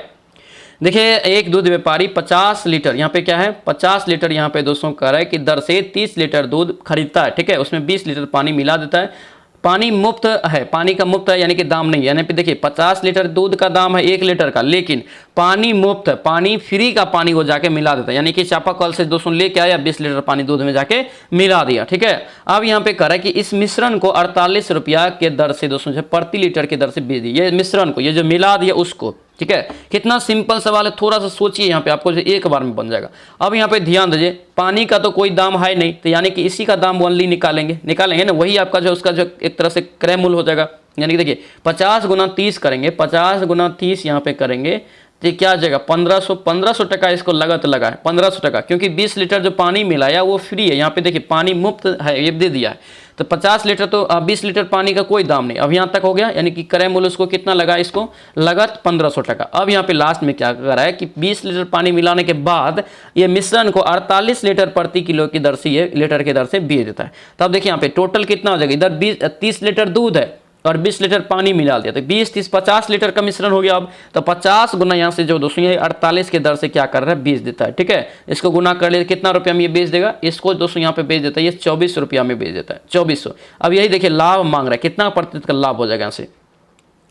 देखिए एक दूध व्यापारी 50 लीटर, यहाँ पे क्या है 50 लीटर यहाँ पे दोस्तों कह रहा है कि दर से 30 लीटर दूध खरीदता है, ठीक है। उसमें 20 लीटर पानी मिला देता है। पानी मुफ्त है, पानी का मुफ्त है यानी कि दाम नहीं है। यानी पे देखिए 50 लीटर दूध का दाम है 1 लीटर का, लेकिन पानी मुफ्त है, पानी फ्री का पानी वो जाके मिला देता है। यानी कि चापाकल से दोस्तों लेके आया 20 लीटर पानी दूध में जाके मिला दिया, ठीक है। अब यहाँ पे कह रहा है कि इस मिश्रण को 48 रुपया के दर से दोस्तों जो प्रति लीटर की दर से बेच दिया। ये मिश्रण को, ये जो मिला दिया उसको, ठीक है। कितना सिंपल सवाल है, थोड़ा सा सोचिए, यहाँ पे आपको जो एक बार में बन जाएगा। अब यहाँ पे ध्यान दीजिए, पानी का तो कोई दाम है नहीं, तो यानी कि इसी का दाम ओनली निकालेंगे ना, वही आपका जो उसका जो एक तरह से क्रय मूल्य हो जाएगा। यानी कि देखिए 50 गुना 30 करेंगे, 50 गुना 30 यहाँ पे करेंगे तो क्या आ जाएगा 1500 टका इसको लागत लगा है, 1500 टका, क्योंकि 20 लीटर जो पानी मिलाया वो फ्री है। यहाँ पे देखिए पानी मुफ्त है, ये दे दिया है। तो 50 लीटर तो 20 लीटर पानी का कोई दाम नहीं। अब यहाँ तक हो गया, यानी कि क्रय मूल्य उसको कितना लगा, इसको लागत 1500 टका। अब यहाँ पे लास्ट में क्या कर रहा है कि 20 लीटर पानी मिलाने के बाद ये मिश्रण को 48 लीटर प्रति किलो की दर से, ये लीटर की दर से बेच देता है। तब देखिए यहाँ पे टोटल कितना हो जाएगा, इधर 30 लीटर दूध है और 20 लीटर पानी मिला दिया, तो 20 30 50 लीटर का मिश्रण हो गया। अब तो 50 गुना यहाँ से जो दोस्तों ये 48 के दर से क्या कर रहा है, बेच देता है, ठीक है। इसको गुना कर ले कितना रुपया में ये बेच देगा, इसको दोस्तों यहाँ पे बेच देता है, ये 24 रुपया में बेच देता है, 2400। अब यही देखिए लाभ मांग रहा है, कितना प्रतिशत का लाभ हो जाएगा यहाँ से,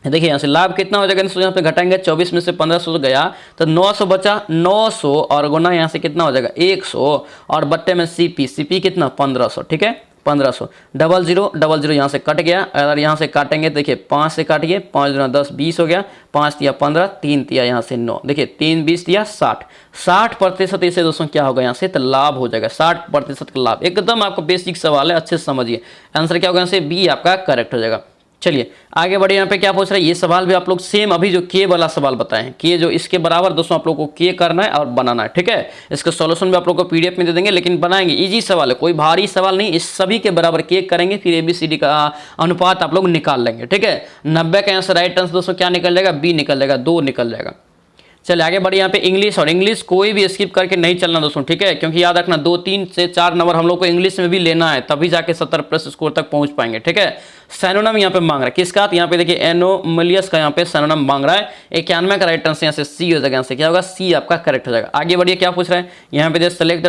देखिए यहाँ से लाभ कितना हो जाएगा, यहाँ पे घटाएंगे 24 में से 1500 गया तो 900 बचा, 900 और गुना यहाँ से कितना हो जाएगा 100 और बट्टे में सीपी कितना 1500, ठीक है 1500। 00 यहाँ से कट गया। अगर यहाँ से काटेंगे देखिए 5 से काटिए, 5 गुना 10 20 हो गया, 5 तिया 15, 3 तिया यहाँ से 9, देखिए 3 20 तिया 60% इसे दोस्तों क्या होगा यहाँ से तो लाभ हो जाएगा, 60% का लाभ। एकदम आपको बेसिक सवाल है, अच्छे से समझिए। आंसर क्या होगा यहाँ से, बी आपका करेक्ट हो जाएगा। चलिए आगे बढ़े, यहाँ पे क्या पूछ रहा है, ये सवाल भी आप लोग सेम अभी जो के वाला सवाल बताए हैं, के जो इसके बराबर दोस्तों आप लोग को के करना है और बनाना है, ठीक है। इसका सॉल्यूशन भी आप लोग को पीडीएफ में दे देंगे, लेकिन बनाएंगे, इजी सवाल है, कोई भारी सवाल नहीं। इस सभी के बराबर के करेंगे, फिर एबीसीडी का अनुपात आप लोग निकाल लेंगे, ठीक है। 90 का यहाँ से राइट आंसर दोस्तों क्या निकल जाएगा, बी निकल जाएगा, 2 निकल जाएगा। चलिए आगे बढ़िए, यहाँ पे इंग्लिश, और इंग्लिश कोई भी स्किप करके नहीं चलना दोस्तों, ठीक है। क्योंकि याद रखना 2 3 से 4 नंबर हम लोग को इंग्लिश में भी लेना है, तभी जाके 70+ स्कोर तक पहुंच पाएंगे, ठीक है। सैनोनम यहाँ पे मांग रहा है किसका, तो यहाँ पे देखिए एनोमलियस का यहाँ पे सैनोनम मांग रहा है। 91 का राइट आंसर यहाँ से सी हो जाएगा, यहाँ से क्या होगा, सी आपका करेक्ट हो जाएगा। आगे बढ़िए, क्या पूछ रहा है यहाँ पे, सेलेक्ट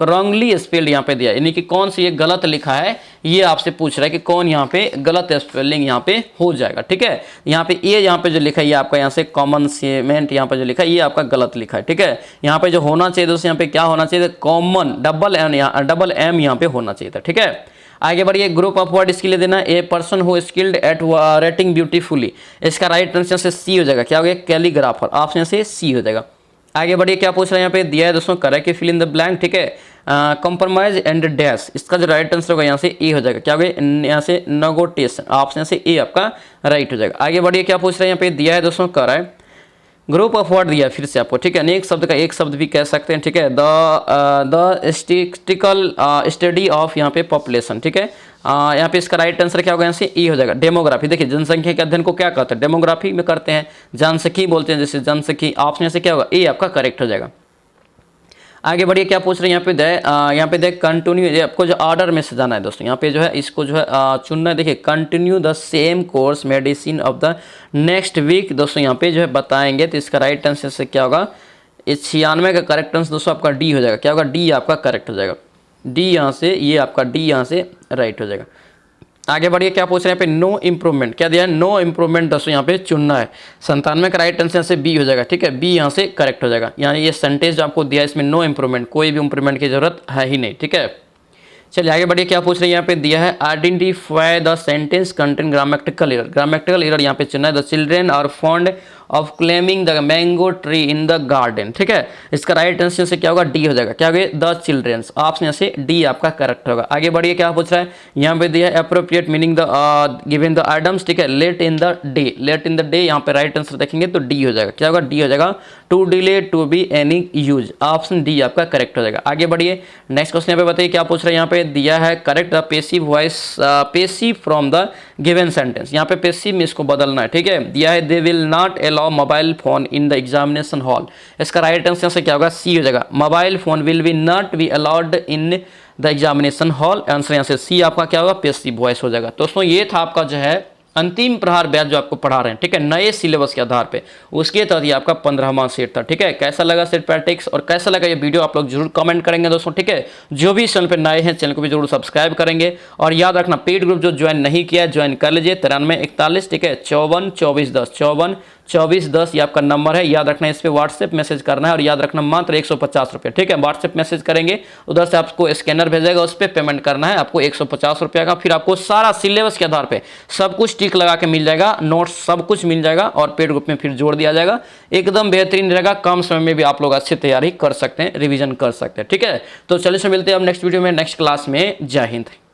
रॉन्गली स्पेल्ड यहाँ पे दिया, यानी कि कौन सी ये गलत लिखा है, ये आपसे पूछ रहा है कि कौन यहाँ पे गलत स्पेलिंग यहाँ पे हो जाएगा, ठीक है। यहाँ पे ये यहाँ पे जो लिखा है ये आपका यहाँ से कॉमन सेमेंट यहाँ पे जो लिखा है ये आपका गलत लिखा है, ठीक है। यहाँ पे जो होना चाहिए दोस्तों, यहाँ पे क्या होना चाहिए, कॉमन डबल एम यहाँ पे होना चाहिए था, ठीक है। आगे बढ़िए, ग्रुप ऑफ वर्ड इसके लिए देना, a person who skilled at writing beautifully, इसका राइट आंसर से सी हो जाएगा, क्या हो गया, कैलीग्राफर, ऑप्शन से सी हो जाएगा। आगे बढ़िए, क्या पूछ रहे हैं यहाँ पे दिया है दोस्तों, correct fill in the blank, ठीक है। कंप्रोमाइज एंड डैश, इसका जो राइट आंसर होगा यहाँ से ए हो जाएगा, क्या हो गया, यहाँ से नेगोटिएशन, ऑप्शन से ए आपका राइट हो जाएगा। आगे बढ़िए, क्या पूछ रहे हैं यहाँ पे दिया है दोस्तों, कर रहा है ग्रुप ऑफ वर्ड दिया फिर से आपको, ठीक है। एक शब्द का एक शब्द भी कह सकते हैं, ठीक है। द स्टैटिस्टिकल स्टडी ऑफ यहाँ पे पॉपुलेशन, ठीक है। यहाँ पे इसका राइट आंसर क्या होगा, यहाँ से ई हो जाएगा। डेमोग्राफी, देखिए जनसंख्या के अध्ययन को क्या कहते हैं, डेमोग्राफी में करते हैं, जनसंख्या बोलते हैं, जैसे जनसंख्या, ऑप्शन से क्या होगा, ए आपका करेक्ट हो जाएगा। आगे बढ़िए, क्या पूछ रहे हैं यहाँ पे देख कंटिन्यू, आपको जो ऑर्डर में सजाना है दोस्तों, यहाँ पे जो है इसको जो है चुनना है। देखिए continue the same course medicine of the next week दोस्तों यहाँ पे जो है बताएंगे, तो इसका राइट आंसर से क्या होगा, 96 का करेक्ट आंसर दोस्तों आपका डी हो जाएगा, क्या होगा, डी आपका करेक्ट हो जाएगा, डी यहाँ से, ये आपका डी यहाँ से राइट हो जाएगा। आगे बढ़िए, क्या पूछ रहे हैं यहाँ पे, नो इम्प्रूवमेंट, क्या दिया है, नो इम्प्रूवमेंट दोस्तों यहाँ पे चुनना है। 97 का राइट आंसर से बी हो जाएगा, ठीक है, बी यहाँ से करेक्ट हो जाएगा। यानी ये सेंटेंस जो आपको दिया है इसमें नो इम्प्रूवमेंट, कोई भी इम्प्रूवमेंट की जरूरत है ही नहीं, ठीक है। चलिए आगे बढ़िए, क्या पूछ रहे हैं यहाँ पे दिया है, identify the sentence contain grammatical error, grammatical error यहाँ पे चुनना है। The children are fond of climbing the mango tree in the garden. ठीक है, इसका राइट आंसर से क्या होगा, डी हो जाएगा। क्या हो गया, द चिल्ड्रेंस। ऑप्शन यहाँ से डी आपका करेक्ट होगा। आगे बढ़िए, क्या पूछ रहा है यहाँ पे दिया है appropriate meaning the given the items. ठीक है, late in the day, late in the day यहाँ पे राइट आंसर देखेंगे तो डी हो जाएगा। क्या होगा, डी हो जाएगा। To delay, to be any use, option D आपका करेक्ट हो जाएगा। आगे बढ़िए, नेक्स्ट क्वेश्चन यहाँ पे बताइए क्या पूछ रहे हैं। यहाँ पे दिया है correct the passive voice passive from the given sentence. यहाँ पे पेसिव में इसको बदलना है। ठीक है, दिया है they will not allow mobile phone in the examination hall. इसका राइट आंसर से क्या होगा, सी हो जाएगा। Mobile phone will be not be allowed in the examination hall. Answer यहाँ से सी आपका क्या होगा, पेसिव वॉइस हो जाएगा। दोस्तों ये था आपका जो है अंतिम प्रहार बैच जो आपको पढ़ा रहे हैं। ठीक है, नए सिलेबस के आधार पे, उसके तहत ये आपका 15वां सेट था। ठीक है, कैसा लगा सेट प्रैक्टिक्स और कैसा लगा ये वीडियो आप लोग जरूर कमेंट करेंगे दोस्तों। ठीक है, जो भी चैनल पे नए हैं चैनल को भी जरूर सब्सक्राइब करेंगे और याद रखना पेड ग्रुप जो ज्वाइन नहीं किया है ज्वाइन कर लीजिए। 9341, ठीक है, 542410 542410 ये आपका नंबर है। याद रखना इस पर व्हाट्सएप मैसेज करना है और याद रखना मात्र 150 रुपये। ठीक है, व्हाट्सएप मैसेज करेंगे, उधर से आपको स्कैनर भेजेगा, उस पर पेमेंट करना है आपको 150 रुपये का। फिर आपको सारा सिलेबस के आधार पर सब कुछ टिक लगा के मिल जाएगा, नोट्स सब कुछ मिल जाएगा और पेड ग्रुप में फिर जोड़ दिया जाएगा। एकदम बेहतरीन रहेगा, कम समय में भी आप लोग अच्छी तैयारी कर सकते हैं, रिवीजन कर सकते हैं। ठीक है, तो चलिए से मिलते हैं अब नेक्स्ट वीडियो में, नेक्स्ट क्लास में। जय हिंद।